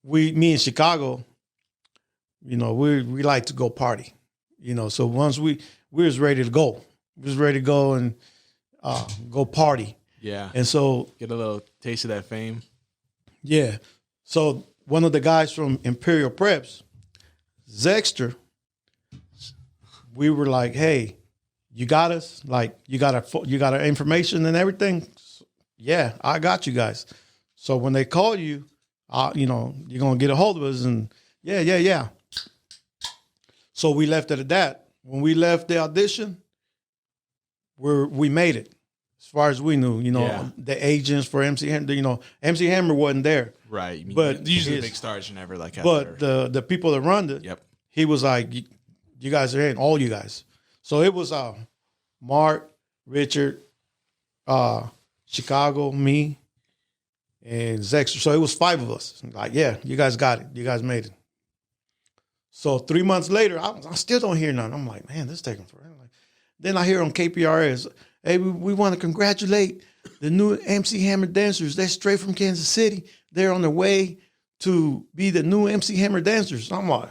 me in Chicago, we like to go party, So once we was ready to go, and go party. Yeah. And so Get a little taste of that fame. yeah, so one of the guys from Imperial Preps, Zexter, we were like, hey, you got us? Like, you got our information and everything? Yeah, I got you guys. So when they call you, you're going to get a hold of us. And yeah. So we left it at that. When we left the audition, we made it as far as we knew. You know, Yeah. the agents for MC Hammer. You know, MC Hammer wasn't there, Right. But usually the his- big stars are never like. but the people that run it, Yep. he was like, you guys are in, all you guys. So it was Mark, Richard, Chicago, me, and Zexter. So it was 5 of us. Like, yeah, you guys got it. You guys made it. So 3 months later, I still don't hear nothing. I'm like, man, this is taking forever. Then I hear on KPRS, hey, we want to congratulate the new MC Hammer dancers. They're straight from Kansas City. They're on their way to be the new MC Hammer dancers. I'm like,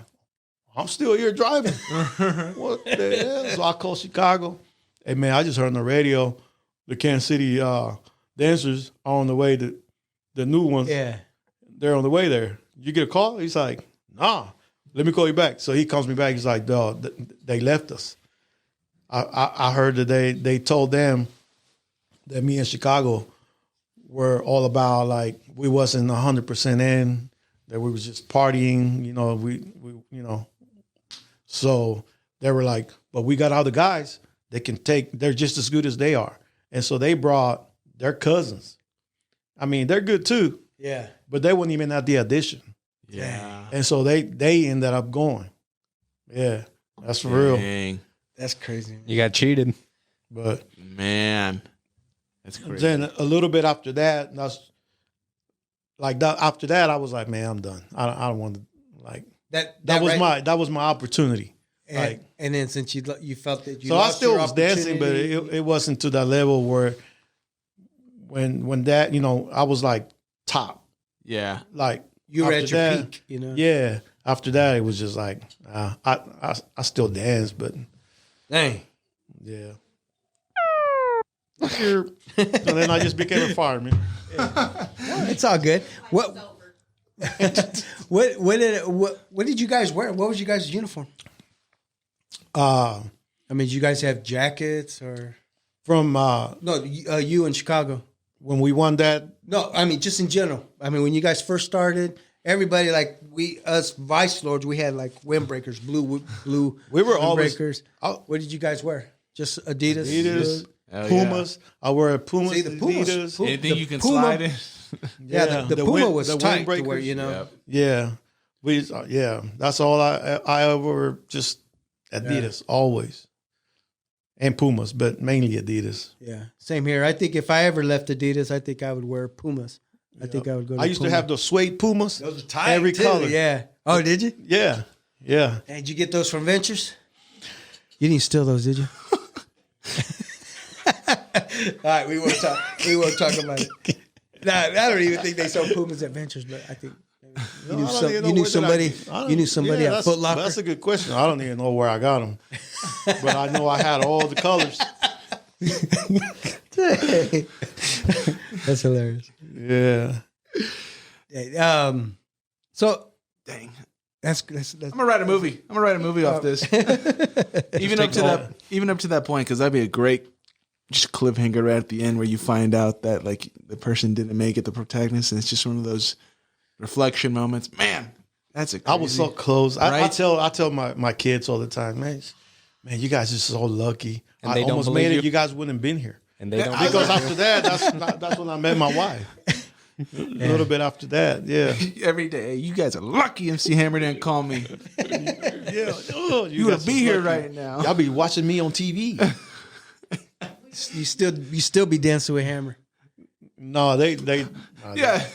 I'm still here driving. What the hell? So I call Chicago. Hey, man, I just heard on the radio the Kansas City dancers are on the way to the new ones. Yeah. They're on the way there. You get a call? He's like, nah, let me call you back. So he calls me back. He's like, dog, they left us. I heard that they told them that me and Chicago were all about, like, we wasn't 100% in, that we was just partying, you know, we you know. So they were like, but we got other guys that can they're just as good as they are. And so they brought their cousins. I mean, they're good too, Yeah. but they weren't even at the audition. Yeah. And so they ended up going. Yeah, that's for real. Dang. That's crazy. You got cheated. But Man. That's crazy. then a little bit after that, after that, I was like, man, I'm done. I don't want to, like, that was my opportunity. And, and then since you felt that you So I lost still your was dancing, but opportunity- it wasn't to that level where when that, you know, I was like top. Yeah. Like, you were at after your that, peak, you know. Yeah. After that, it was just like, I still dance, but Dang. yeah. And then I just became a fireman. It's all good. What did you guys wear? What was you guys' uniform? I mean, did you guys have jackets or From no? You in Chicago? when we won that, No, I mean just in general. I mean, when you guys first started, everybody like us Vice Lords, we had like windbreakers, blue. We were always- windbreakers. What did you guys wear? Just Adidas. Adidas, Hell Pumas. I wear Pumas, See, the Pumas- Adidas. Puma- Anything the you can Puma- slide in. Yeah, the Puma wind- was the tight to where windbreakers. you know. Yep. Yeah, that's all I ever just Adidas always, and Pumas, but mainly Adidas. Yeah, same here. I think if I ever left Adidas, I think I would wear Pumas. I think I would go. I used to have those suede Pumas. those are tight. every too, color. Yeah. Oh, did you? Yeah. Hey, did you get those from Ventures? You didn't steal those, did you? All right, we won't talk. We won't talk about it. Nah, I don't even think they sold Pumas at Ventures, but I think you knew, I don't even know you knew where somebody. I don't- You knew somebody yeah, at that's- Foot Locker. That's a good question. I don't even know where I got them, but I know I had all the colors. That's hilarious. Yeah. So Dang. that's I'm gonna write a movie. Off this. even up to that point, because that'd be a great just cliffhanger right at the end where you find out that like the person didn't make it, the protagonist, and it's just one of those reflection moments. Man, that's a I was so crazy- close. I Right? tell my kids all the time, man, you guys are so lucky. And I they don't almost believe made you? it. You guys wouldn't have been here. And they don't Because after that, that's when I met my wife. A little bit after that, yeah. every day. You guys are lucky MC Hammer didn't call me. Yeah. Oh, You would guys be are here lucky. right now. Y'all be watching me on TV. you still be dancing with Hammer. No, they Yeah.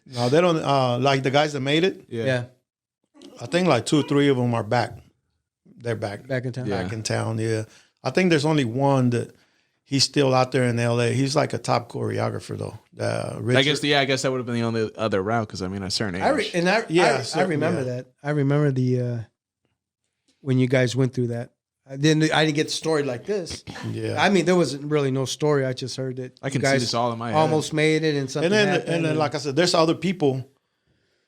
no, they don't like the guys that made it. Yeah, I think like 2 or 3 of them are back. They're back back in town. Yeah. back in town. Yeah, I think there's only one that he's still out there in LA. He's like a top choreographer though. Richard. I guess that would have been the only other route because I mean a certain age. I remember that. I remember the when you guys went through that. I didn't get the story like this. Yeah, I mean, there wasn't really no story. I just heard that I can you guys see this all in my head. almost made it and something happened. and then like I said, there's other people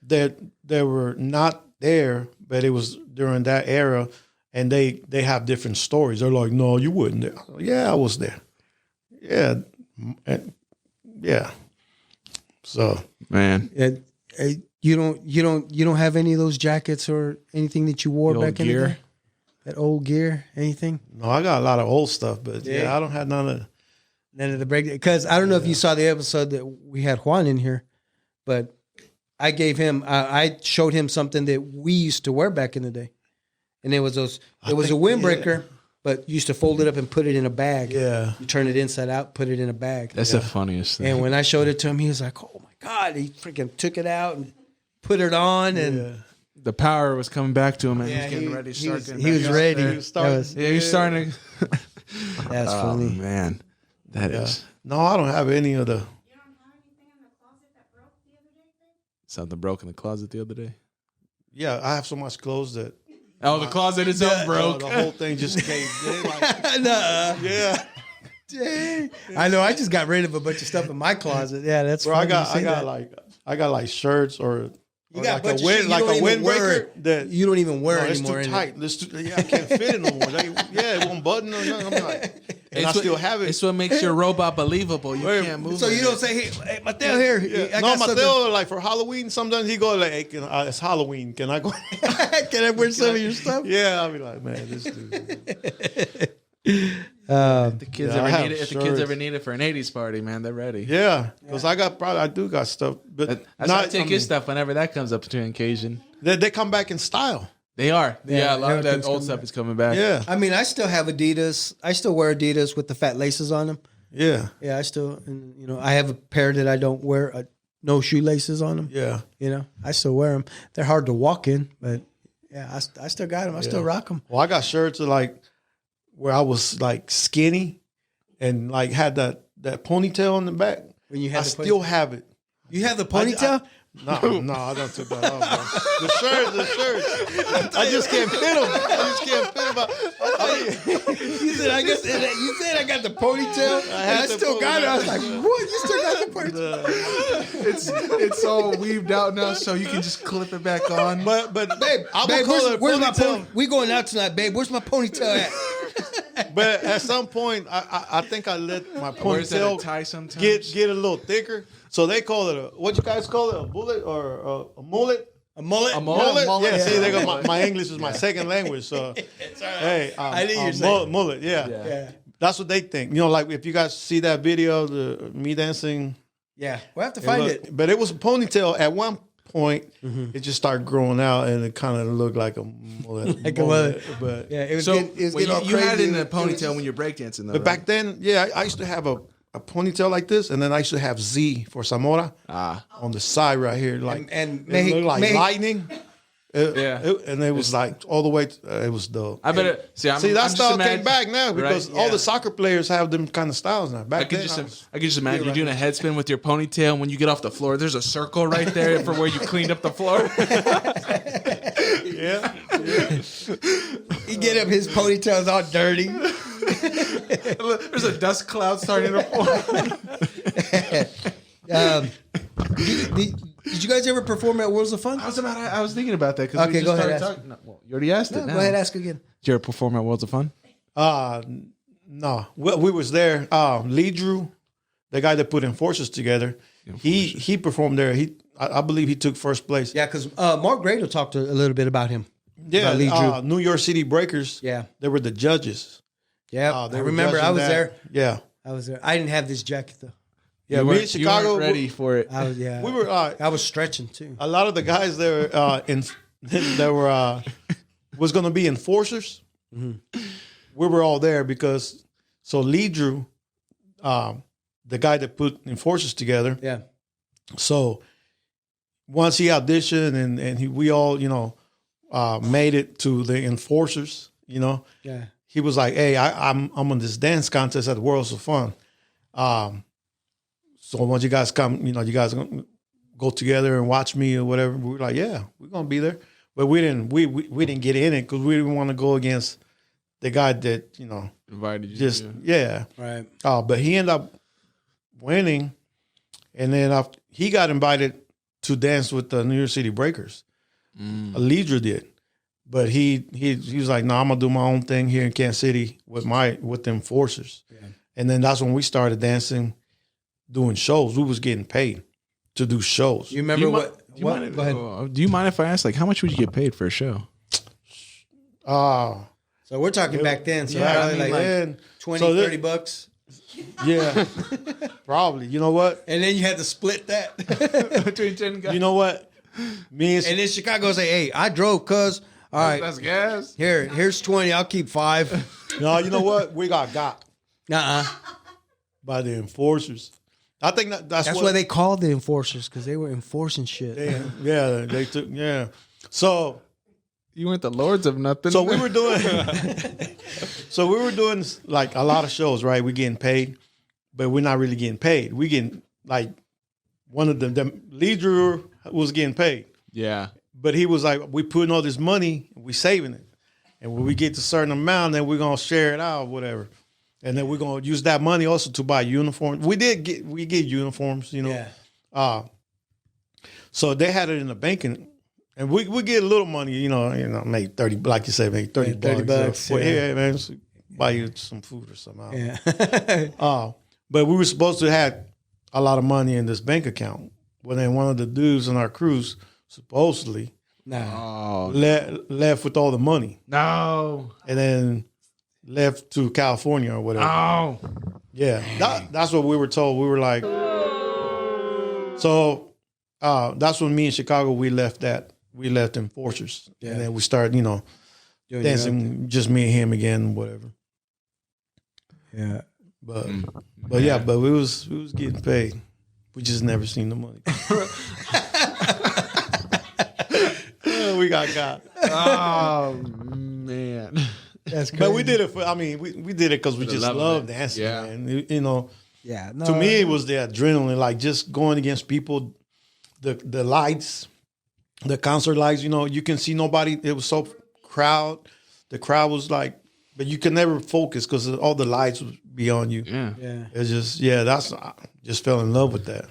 that were not there, but it was during that era, and they have different stories. They're like, no, you wouldn't. Yeah, I was there. Yeah, yeah. So Man. you don't have any of those jackets or anything that you wore The old back in the gear? day? That old gear? Anything? No, I got a lot of old stuff, but yeah, I don't have none of. None of the break. Because I don't know if you saw the episode that we had Juan in here, but I gave him. I showed him something that we used to wear back in the day, and it was those. It was a windbreaker, but you used to fold it up and put it in a bag. Yeah, you turn it inside out, put it in a bag. That's the funniest thing. And when I showed it to him, he was like, "Oh my god!" He freaking took it out and put it on, and the power was coming back to him, and he was getting ready to start. He was ready. He was starting. He was starting to. That's funny, man. That is. No, I don't have any of the. You don't have anything in the closet that broke the other day, babe? Something broke in the closet the other day. Yeah, I have so much clothes that. Oh, the closet itself broke. The whole thing just caved in. Like, Nuh-uh. yeah. Dang. I know. I just got rid of a bunch of stuff in my closet. Yeah, that's. Bro, funny I got like shirts or. You got like a bunch of shit you don't even wear. that You don't even wear it's anymore. too tight. I can't fit it no more. It won't button or nothing. I'm like, and I still have it. It's what makes your robot believable. You can't move. So you don't say, "Hey, Mateo, here." Yeah. I No, got Mateo, like for Halloween, sometimes he go like, "Hey, it's Halloween. Can I go?" Can I wear some of your stuff? Yeah, I'll be like, man, this dude. If the kids I ever have need it, if the kids shirts. ever need it for an '80s party, man, they're ready. Yeah, because I do got stuff, but That's why I take his stuff whenever that comes up to an occasion. They come back in style. They are. Yeah, a lot of that everything's old coming stuff is coming back. Yeah, I mean, I still have Adidas. I still wear Adidas with the fat laces on them. yeah, Yeah, I still, and, I have a pair that I don't wear, no shoelaces on them. yeah. I still wear them. They're hard to walk in, but yeah, I still got them. I still rock them. Well, I got shirts that, like where I was like skinny and like had that ponytail on the back. When you had I the still have it. You have the ponytail? No, I don't take that off. Bro. The shirts. I just can't fit them. You said I got the ponytail, and I the still got it. I was like, "What? You still got the ponytail?" It's all weaved out now, so you can just clip it back on. But Babe, I would call it where's my ponytail. pony? We going out tonight, babe. Where's my ponytail at? But at some point, I think I let my Where's that a ponytail tie sometimes? get a little thicker. So they call it what you guys call it, a bullet or a mullet? A mullet? A mullet? Yeah, see, they got my English is my second language. So hey, I knew you were saying. mullet. Yeah. Yeah. That's what they think. Like if you guys see that video, me dancing. Yeah. We'll have to find it. But it was a ponytail at one point. It just started growing out, and it kind of looked like a mullet. Like a mullet. But Yeah, it was So getting, well, all you had it crazy. in a ponytail when you're breakdancing, though. But back then, yeah, I used to have a ponytail like this, and then I used to have Z for Zamora on the side right here, like and it looked like lightning. Yeah. And it was like all the way. It was dope. I better see. See, that style came back now because Right? all Yeah. the soccer players have them kind of styles now. Back I could then, just imagine you doing a head spin with your ponytail. And when you get off the floor, there's a circle right there for where you cleaned up the floor. yeah. He get up, his ponytail's all dirty. There's a dust cloud starting to form. Did you guys ever perform at Worlds of Fun? I was thinking about that because Okay, go ahead, ask. No, well, you already asked it. Go Now. ahead, ask again. Did you ever perform at Worlds of Fun? No, we was there. Lee Drew, the guy that put Enforcers together, he performed there. I believe he took first place. Yeah, because Mark Grado talked a little bit about him. Yeah, Lee Drew. New York City Breakers. Yeah. They were the judges. Yeah, They I were remember. judging I was that. there. Yeah. I was there. I didn't have this jacket though. Yeah, you we in weren't- Chicago. You weren't ready for it. I was, yeah. We were I was stretching too. a lot of the guys there that were was going to be enforcers. Mm-hmm. We were all there because Lee Drew, the guy that put enforcers together. Yeah. So once he auditioned and we all made it to the enforcers, Yeah. he was like, "Hey, I'm on this dance contest at the Worlds of Fun. So once you guys come, you guys are gonna go together and watch me or whatever." We were like, "Yeah, we're gonna be there," but we didn't get in it because we didn't want to go against the guy that Invited you. just Right. But he ended up winning, and then he got invited to dance with the New York City Breakers. Alidra did. But he was like, "No, I'm gonna do my own thing here in Kansas City with the enforcers." Yeah. And then that's when we started dancing, doing shows. We was getting paid to do shows. You remember what? Go ahead. Do you mind if I ask, like, how much would you get paid for a show? So we're talking back then. So Yeah, probably like then, 20, so 30 bucks. Yeah, probably. You know what? And then you had to split that. Between 10 guys. You know what? Me and And then Chicago say, hey, I drove, cuz. All right, That's gas. here's 20. I'll keep 5. no, you know what? We got Uh-uh. by the enforcers. I think that's That's what why they called the enforcers, because they were enforcing shit. they took. Yeah. So You weren't the lords of nothing. So we were doing, like a lot of shows, right? We're getting paid, but we're not really getting paid. We getting like one of the leader was getting paid, Yeah. but he was like, we putting all this money, we saving it, and when we get to a certain amount, then we're gonna share it out, or whatever, and then we're gonna use that money also to buy uniforms. We get uniforms, you know. Yeah. So they had it in the bank and we get a little money, you know, make 30, like you said, make 30 Yeah, 30 bucks, Well, yeah. yeah, man, so buy you some food or something. Yeah. But we were supposed to have a lot of money in this bank account. Well, then one of the dudes on our cruise supposedly Nah. Oh. left with all the money No. and then left to California or whatever. Oh. Yeah, that's what we were told. We were like, so that's when me in Chicago, we left Enforcers. Yeah. And then we started, Doing dancing, just me and him again, whatever. Yeah. But yeah, but we was getting paid. We just never seen the money. We got. Oh man. That's crazy. But we did it for, we did it because we just love of love it. dancing, Yeah. man. You know, Yeah. No, to me, it was the adrenaline, like just going against people, the lights, the concert lights, you can see nobody. It was so the crowd was like, but you could never focus because all the lights was beyond you. Yeah. Yeah. It's just, I just fell in love with that.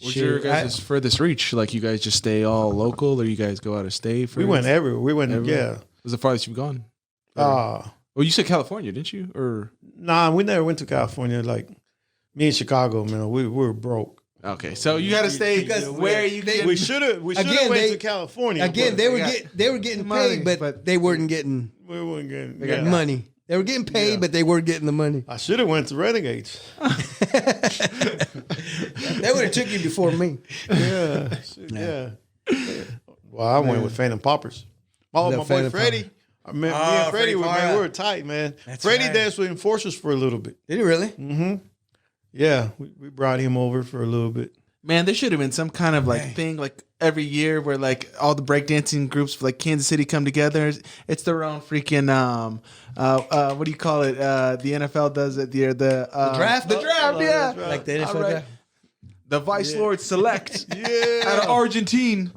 What's your guys' furthest reach? Like you guys just stay all local, or you guys go out of state? We went everywhere. We went, Everywhere? Was the farthest you've gone? Well, you said California, didn't you? Or nah, we never went to California. Like me in Chicago, man, we were broke. okay, so you got to stay Because where you get. We should have went to California. Again, but they were getting money, paid, but they weren't getting we weren't getting money. They were getting paid, Yeah. but they weren't getting the money. I should have went to Renegades. They would have took you before me. Yeah. Well, I went with Phantom Poppers. My boy Phantom Freddie. Me and Oh, Freddie, Freddie man, Farah. we were tight, man. That's Freddie right. danced with Enforcers for a little bit. Did he really? Yeah, we brought him over for a little bit. Man, there should have been some kind of like thing like every year where like all the breakdancing groups for like Kansas City come together. It's their own freaking what do you call it? The NFL does it. The draft? The draft, yeah. Like the NFL All right. draft? The Vice Lord Select Yeah. out of Argentine.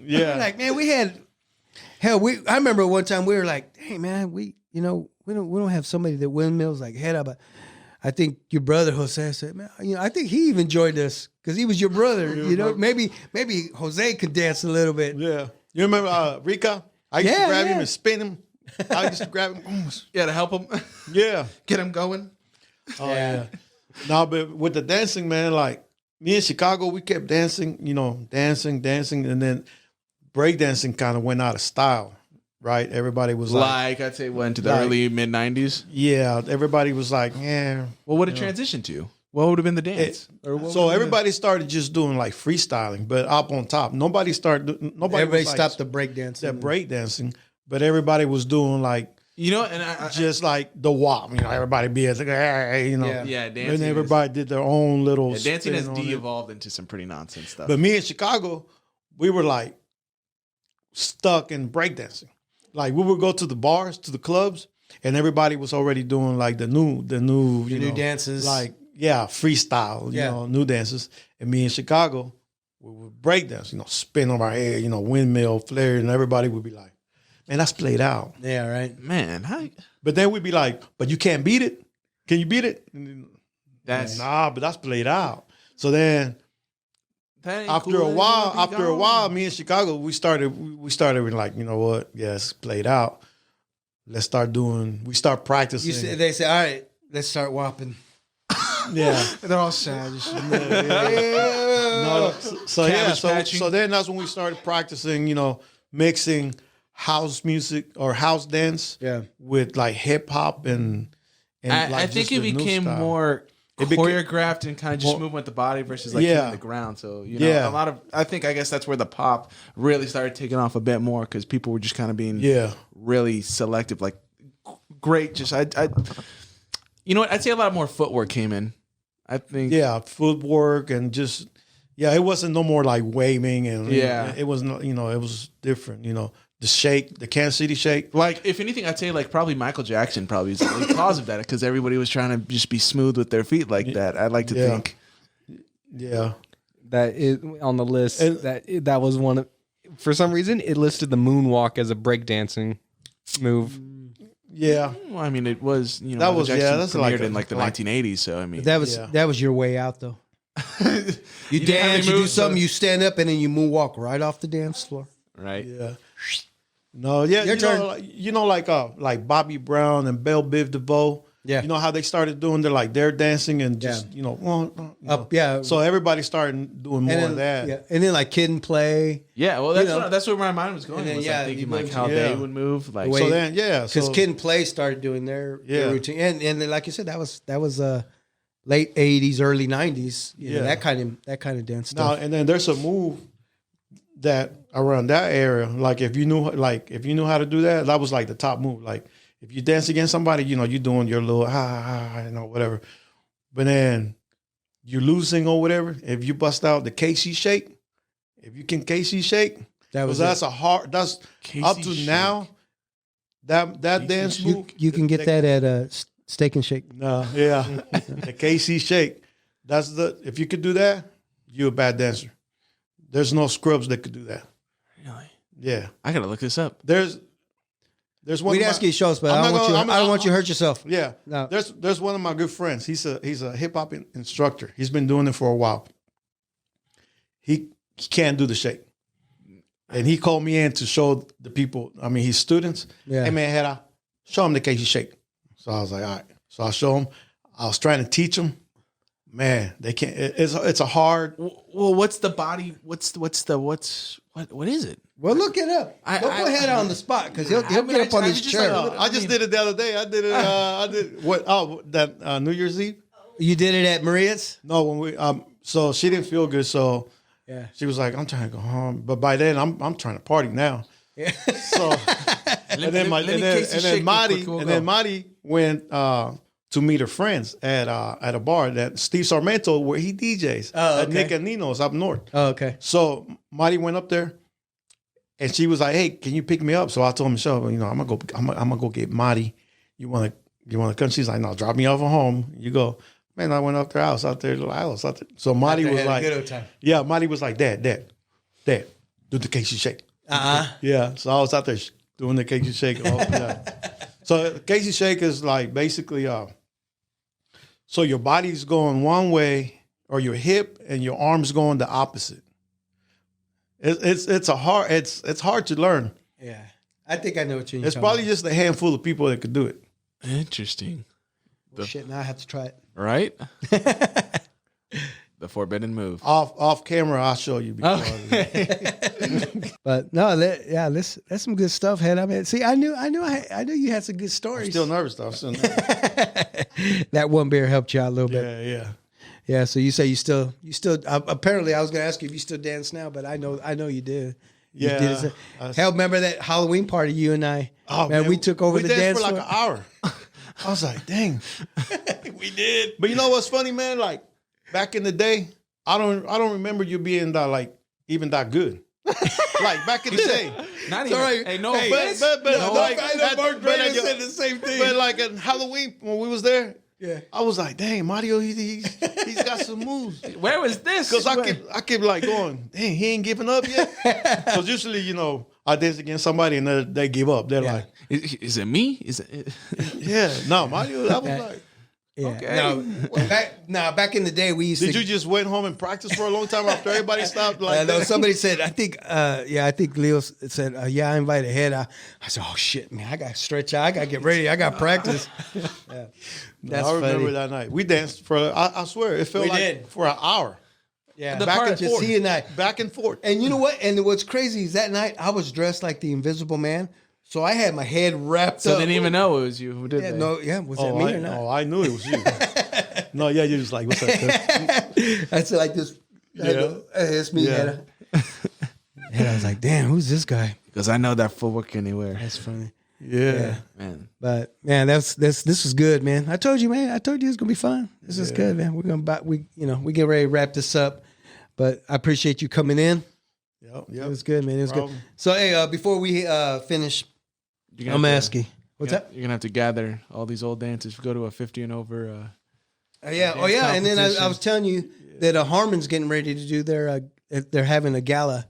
Yeah. Like, man, we had I remember one time we were like, hey man, we don't have somebody that windmills like head up. I think your brother Jose said, man, I think he even joined us because he was your brother. Maybe Jose could dance a little bit. Yeah. You remember Rica? I used to grab him and spin him. I used to grab him. Yeah, to help him Yeah. get him going. Oh, yeah. No, but with the dancing, man, like me in Chicago, we kept dancing, dancing, and then breakdancing kind of went out of style, right? Everybody was like, I'd say went to the Like- early mid 90s. yeah, everybody was like, yeah. Well, what did it transition to? What would have been the dance? Or what So would have everybody started just doing like freestyling, but up on top. Nobody Everybody was, like, stopped the breakdancing. that breakdancing, but everybody was doing like, been- you know, and I just like the WAP, everybody be like, hey, yeah, dancing. and everybody did their own little dancing has spin on it. de-evolved into some pretty nonsense stuff. But me in Chicago, we were like stuck in breakdancing. Like we would go to the bars, to the clubs, and everybody was already doing like the new new dances. like freestyle, new dances. And me in Chicago, we would breakdance, spin on our head, windmill, flare, and everybody would be like, man, that's played out. Yeah, right. Man, But then we'd be like, but you can't beat it. Can you beat it? And that's nah, but that's played out. So then that ain't after cool. a while, me in Chicago, we started with like, you know what? Yeah, it's played out. We start practicing. They say, all right, let's start whopping. Yeah. They're all sad. No, so Cabbage patching. so then that's when we started practicing, mixing house music or house dance. Yeah. With like hip hop and I like think just it the new became style. more became- choreographed and kind of just More- moving with the body versus like Yeah. hitting the ground. So you know, Yeah. a lot of I guess that's where the pop really started taking off a bit more because people were just kind of being really selective. Like great, just I you know what? I'd say a lot more footwork came in. I think footwork and just it wasn't no more like waving and Yeah. it was not, it was different. The shake, the Kansas City shake. like if anything, I'd say like probably Michael Jackson probably is the cause of that because everybody was trying to just be smooth with their feet like that. I'd like to think. Yeah. That is on the list. And- That was one of. For some reason, it listed the moonwalk as a breakdancing move. Yeah. Well, I mean, it was That Michael was- Jackson that's premiered like in like the 1980s. So I mean, That was your way out though. You didn't have any dance, you do moves, so- something, you stand up, and then you moonwalk right off the dance floor. right? Yeah. No, yeah, Your turn. like Bobby Brown and Belle Biv DeVoe. Yeah. You know how they started doing they're dancing and just, Up, yeah. So everybody started doing more And then, of that. yeah, and then like Kid and Play, Yeah, well, that's where my mind was going. And then, Was yeah, like thinking you like moved- how yeah. they would move, like way- So then, because so, Kid and Play started doing their Yeah. routine, and then, like you said, that was late '80s, early '90s. Yeah. That kind of dance now, stuff. and then there's a move that around that area, like if you knew how to do that, that was like the top move. Like if you dance against somebody, you're doing your little whatever. But then you're losing or whatever. If you bust out the KC shake, if you can KC shake, That was that's that's Casey up to shake. now. That dance move, you can get that at Steak and Shake. No, yeah, the KC shake. That's if you could do that, you're a bad dancer. There's no scrubs that could do that. Really? Yeah, I gotta look this up. there's one. We'd of ask my- you to show us, but I'm I not don't gonna- want you to hurt yourself. Yeah, No. there's one of my good friends. He's a hip hop instructor. He's been doing it for a while. He can't do the shake, and he called me in to show the people. I mean, his students. Yeah. Hey man, Hera, show him the KC shake. So I was like, all right. So I show him. I was trying to teach them. Man, they can't. It's a hard. Well, what's the body? What is it? Well, look it up. Don't go ahead on the spot because he'll get up on his chair. I just did it the other day. I did it. I did what? Oh, that New Year's Eve. You did it at Maria's. No, when we so she didn't feel good. So Yeah. she was like, "I'm trying to go home," but by then I'm trying to party now. Yeah. So and then Marty went to meet her friends at a bar that Steve Sarmento where he DJs Oh, at okay. Nick and Nino's up north. Oh, okay. So Marty went up there, and she was like, "Hey, can you pick me up?" So I told Michelle, I'm gonna go get Marty. You wanna come? She's like, "No, drop me off at home. You go." Man, I went up their house out there, little house out there. So Marty was like, good old time. "Yeah." Marty was like, "Dad, do the KC shake." Yeah. So I was out there doing the KC shake. So KC shake is like basically, so your body's going one way, or your hip and your arms going the opposite. It's hard to learn. Yeah. I think I know what you're It's talking probably about. just a handful of people that could do it. Interesting, Well, shit, now I have to try it. right? The forbidden move. Off camera, I'll show you. Because But no, that's some good stuff, Head. I mean, see, I knew you had some good stories. I'm still nervous though. That one beer helped you out a little bit. Yeah. Yeah. So you say you still apparently I was going to ask you if you still dance now, but I know you did. You Yeah. did. Hell, remember that Halloween party you and I? Oh man, we took over we the danced dance for like floor. an hour. I was like, dang. We did. But you know what's funny, man? Like back in the day, I don't remember you being that like even that good. Like back in the day. Not It's all right. Hey, no Hey, offense. But No, like, I know Mark but Brandon like, said the same thing. But like at Halloween when we was there, Yeah. I was like, dang, Mario, he's got some moves. Where was this? Because I kept like going, dang, he ain't giving up yet. Because usually, I dance against somebody and they give up. They're like, Is it me? Is it? yeah, no, Mario, I was like, Yeah. Okay. Back in the day, we used did to. you just went home and practice for a long time after everybody stopped? Like, no, somebody said, I think Leo said, I invited Head. I said, oh shit, man, I got to stretch out. I got to get ready. I got to practice. Yeah. I remember that night. We danced for, I swear, it felt We like did. for an hour. Yeah, The back part- and just forth. he and I. Back and forth. And you know what? And what's crazy is that night I was dressed like the Invisible Man, so I had my head wrapped So up. they didn't even know it was you. Who did Yeah, they? no, yeah, was that me or not? I knew it was you. No, yeah, you was like, what's up, cuz? I said like this. Yeah. It's me. Yeah. And I was like, damn, who's this guy? Because I know that footwork anywhere. That's funny. Yeah. Man. But man, this was good, man. I told you, man. I told you it's gonna be fun. This is good, man. We're gonna we get ready to wrap this up. But I appreciate you coming in. Yep. It was good, man. It was Problem. good. So hey, before we finish, You're I'm gonna have to- asking. What's that? You're gonna have to gather all these old dances. Go to a 50 and over. Yeah. Oh dance yeah. And then I competition. was telling you that Harmon's getting ready to do their they're having a gala.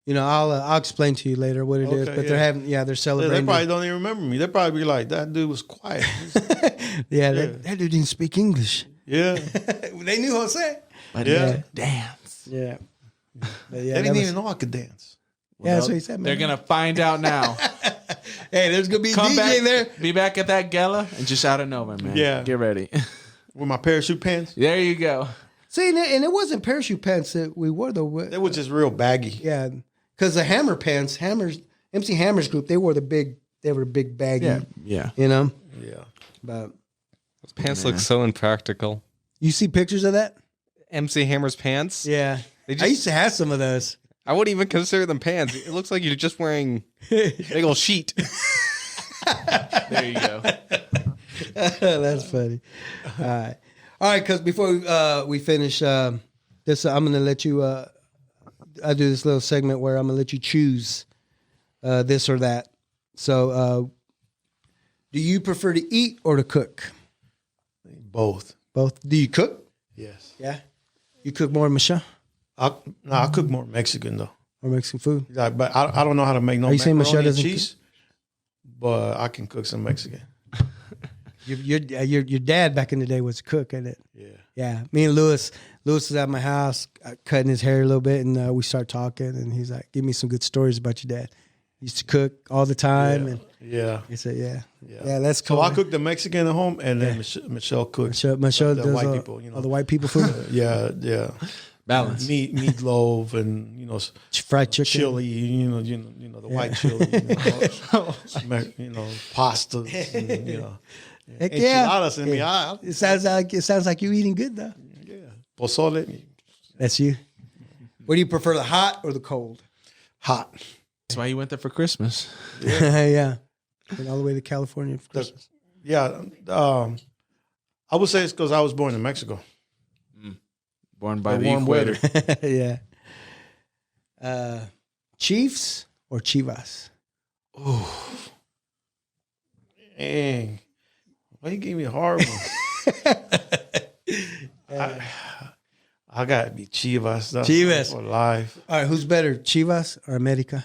You know, I'll explain to you later what it is. Okay, But they're They celebrating. probably don't even remember me. They probably be like, that dude was quiet. That dude didn't speak English. Yeah. They knew Jose. But Yeah. dance. Yeah. But They yeah, didn't that even know I could dance. yeah, that's what he said, man. They're gonna find out now. Hey, there's gonna be a Come DJ back there. Be back at that gala and just out of nowhere, man. Yeah. Get ready. With my parachute pants. There you go. See, and it wasn't parachute pants that we wore though. They were just real baggy. Yeah, because the Hammer pants, MC Hammer's group, they were big baggy. Yeah. You know, Yeah. but Those pants look so impractical. you see pictures of that? MC Hammer's pants. Yeah, They I just- used to have some of those. I wouldn't even consider them pants. It looks like you're just wearing a big old sheet. There you go. That's funny. All right, because before we finish this, I'm gonna let you. I do this little segment where I'm gonna let you choose this or that. So, do you prefer to eat or to cook? Both. Both. Do you cook? Yes. Yeah. You cook more Michelle I cook more Mexican though. or Mexican food? Like, but I don't know how to make no Are you saying macaroni Michelle and doesn't cheese. But I can cook some Mexican. Your dad back in the day was a cook, ain't it? Yeah. Yeah. Me and Lewis was at my house cutting his hair a little bit, and we start talking, and he's like, "Give me some good stories about your dad. He used to cook all the time." And Yeah. he said, "Yeah, that's So cool." I cook the Mexican at home, and then Michelle cooks. Michelle the does white all, people, you know. all the white people food, Yeah, yeah. Balance. Meatloaf and fried chicken. chili. You know the white chili. You know pastas. And, Heck yeah. enchiladas in the It sounds like you eating good though. Yeah. Pozole. That's you. What do you prefer, the hot or the cold? Hot. That's why you went there for Christmas. Yeah. Went all the way to California for Christmas. Yeah. I would say it's because I was born in Mexico. Born by the warm equator. weather. Yeah. Chiefs or Chivas? Dang. Why you give me a hard one? I gotta be Chivas. Though, Chivas. for life. All right, who's better, Chivas or America?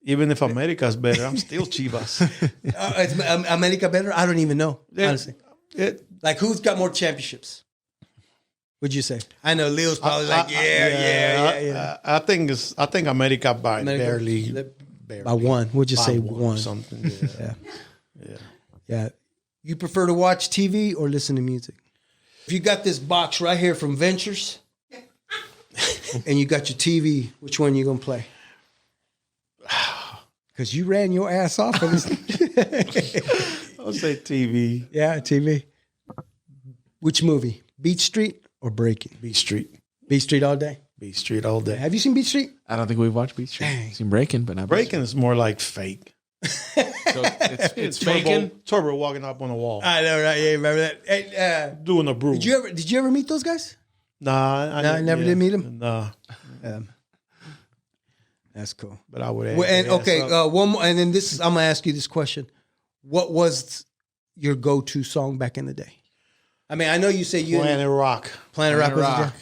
Even if America's better, I'm still Chivas. Is America better? I don't even know, Yeah. honestly. It, Like, who's got more championships? Would you say? I know Leo's probably I think America by America- barely by one. We'll just by say one or one. something. Yeah. Yeah. Yeah. Yeah. You prefer to watch TV or listen to music? If you got this box right here from Ventures and you got your TV, which one you going to play? Because you ran your ass off of this. I'll say TV. Yeah, TV. Which movie? Beach Street or Breakin? B Street. Beach Street all day. B Street all day. Have you seen Beach Street? I don't think we've watched Beach Street. Seen Breakin', but not Beach Breaking is more like fake. Street. So it's faking. Turbo walking up on the wall. I know, right? Yeah, remember that? Hey, Doing a brew. did you ever meet those guys? Nah, I never did meet him? Nah. That's cool. But I would Well, and ask okay, up. one more, and then this is, I'm gonna ask you this question: what was your go-to song back in the day? I mean, I know you say you Planet Rock. Planet Rock was the Rock. jam.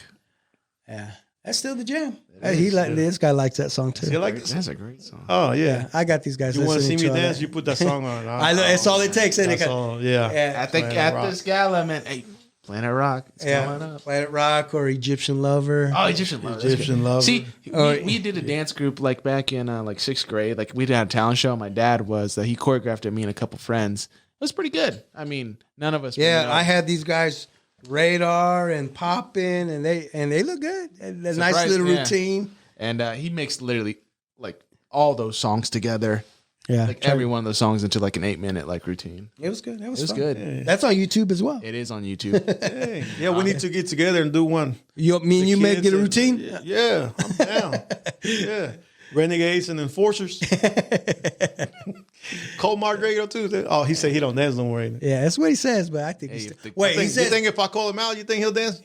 Yeah, that's still the jam. This guy likes that song too. You like it? That's a great song. Oh yeah. I got these guys. You want to see listening me all dance? that. You put that song on. I know it's all it takes. Ain't it? That's all. Yeah. Yeah, At this gala, man. Hey, Planet Rock. It's coming up. Planet Rock or Egyptian Lover. Oh, Egyptian Lover. that's Egyptian good. Lover. See, Oh, we did a dance group like back in like 6th grade. Like we did a talent show. My dad was he choreographed it. Me and a couple friends. It was pretty good. I mean, none of us. Yeah, you know, I had these guys Radar and Poppin', and they look good. A nice Surprise, little yeah. routine. And he makes literally like all those songs together. Yeah, Like every one of those songs into like an 8-minute like routine. it was good. That was fun. good. That's on YouTube as well. It is on YouTube. Hey, yeah, we need to get together and do one. Me and you may Kids get a and- routine. Yeah, I'm down. Yeah. Renegades and Enforcers. Cole Margrado too. Oh, he said he don't dance no more. Ain't it? Yeah, that's what he says. But I think Hey, he's if the- wait. You He think, you says think if I call him out, you think he'll dance?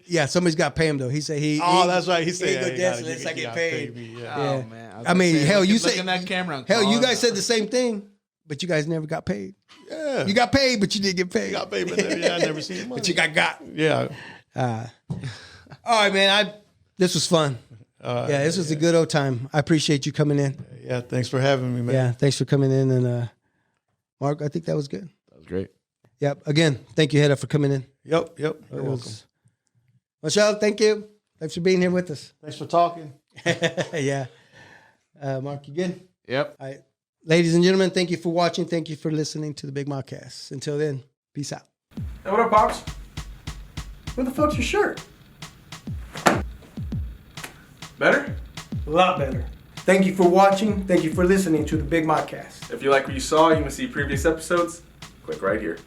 yeah, somebody's got to pay him though. He said he. Oh, he- that's right. He said, ain't gonna "Hey, dance you unless I gotta get pay paid. me." Yeah. Yeah. Oh man. I mean, hell, you look say in that camera. and hell, call you him guys said out. the same thing, but you guys never got paid. Yeah. You got paid, but you didn't get paid. You got paid, but I never seen money. But you got. Yeah. All right, man. This was fun. Yeah, this was a good old time. I appreciate you coming in. Yeah. Thanks for having me, man. Yeah, thanks for coming in. And Mark, I think that was good. That was great. Yep. Again, thank you, Hedda, for coming in. Yep. You're It welcome. was- Michelle, thank you. Thanks for being here with us. Thanks for talking. Yeah. Mark, you good? Yep. All right. Ladies and gentlemen, thank you for watching. Thank you for listening to the Big Modcast. Until then, peace out. Hey, what up, Pops? Where the fuck's your shirt? Better? A lot better. Thank you for watching. Thank you for listening to the Big Modcast. If you like what you saw, you want to see previous episodes, click right here.